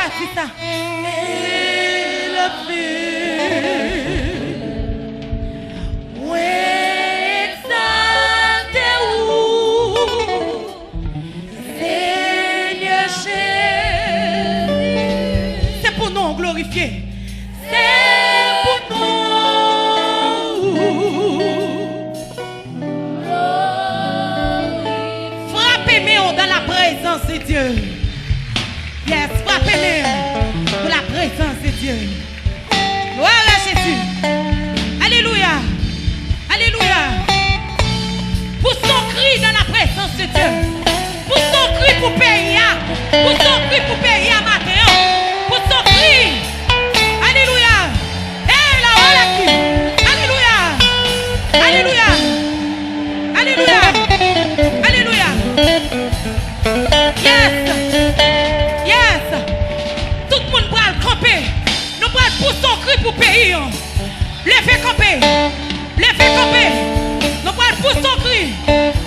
dit ça. Et le plus. Ouais, exaltez-vous. Seigneur Jésus. C'est pour nous glorifier. C'est pour nous. Frappez-moi dans la présence de Dieu. Yes, frappez-moi pour la présence de Dieu. Gloire à Jésus. Alléluia. Alléluia. Pour son cri dans la présence de Dieu. Pour son cri pour payer. Pour son cri pour payer à matin. Pour son cri. Alléluia. Et la voilà qui. Alléluia. Alléluia. Alléluia. Alléluia. Yes. Yes. Tout le monde va le camper. Nous allons pour son cri pour payer. Levez camper. Levez camper. Nous allons pour son cri.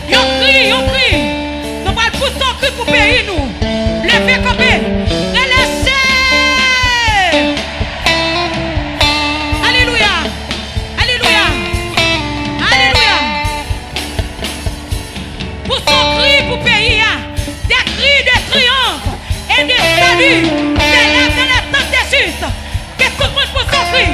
Yon cri, yon cri. Nous allons pour son cri pour payer nous. Levez camper. Relâchez. Alléluia. Alléluia. Alléluia. Pour son cri pour payer. Des cris de triomphe et de salut. C'est là dans la tente des justes. Que tout le monde pour son cri.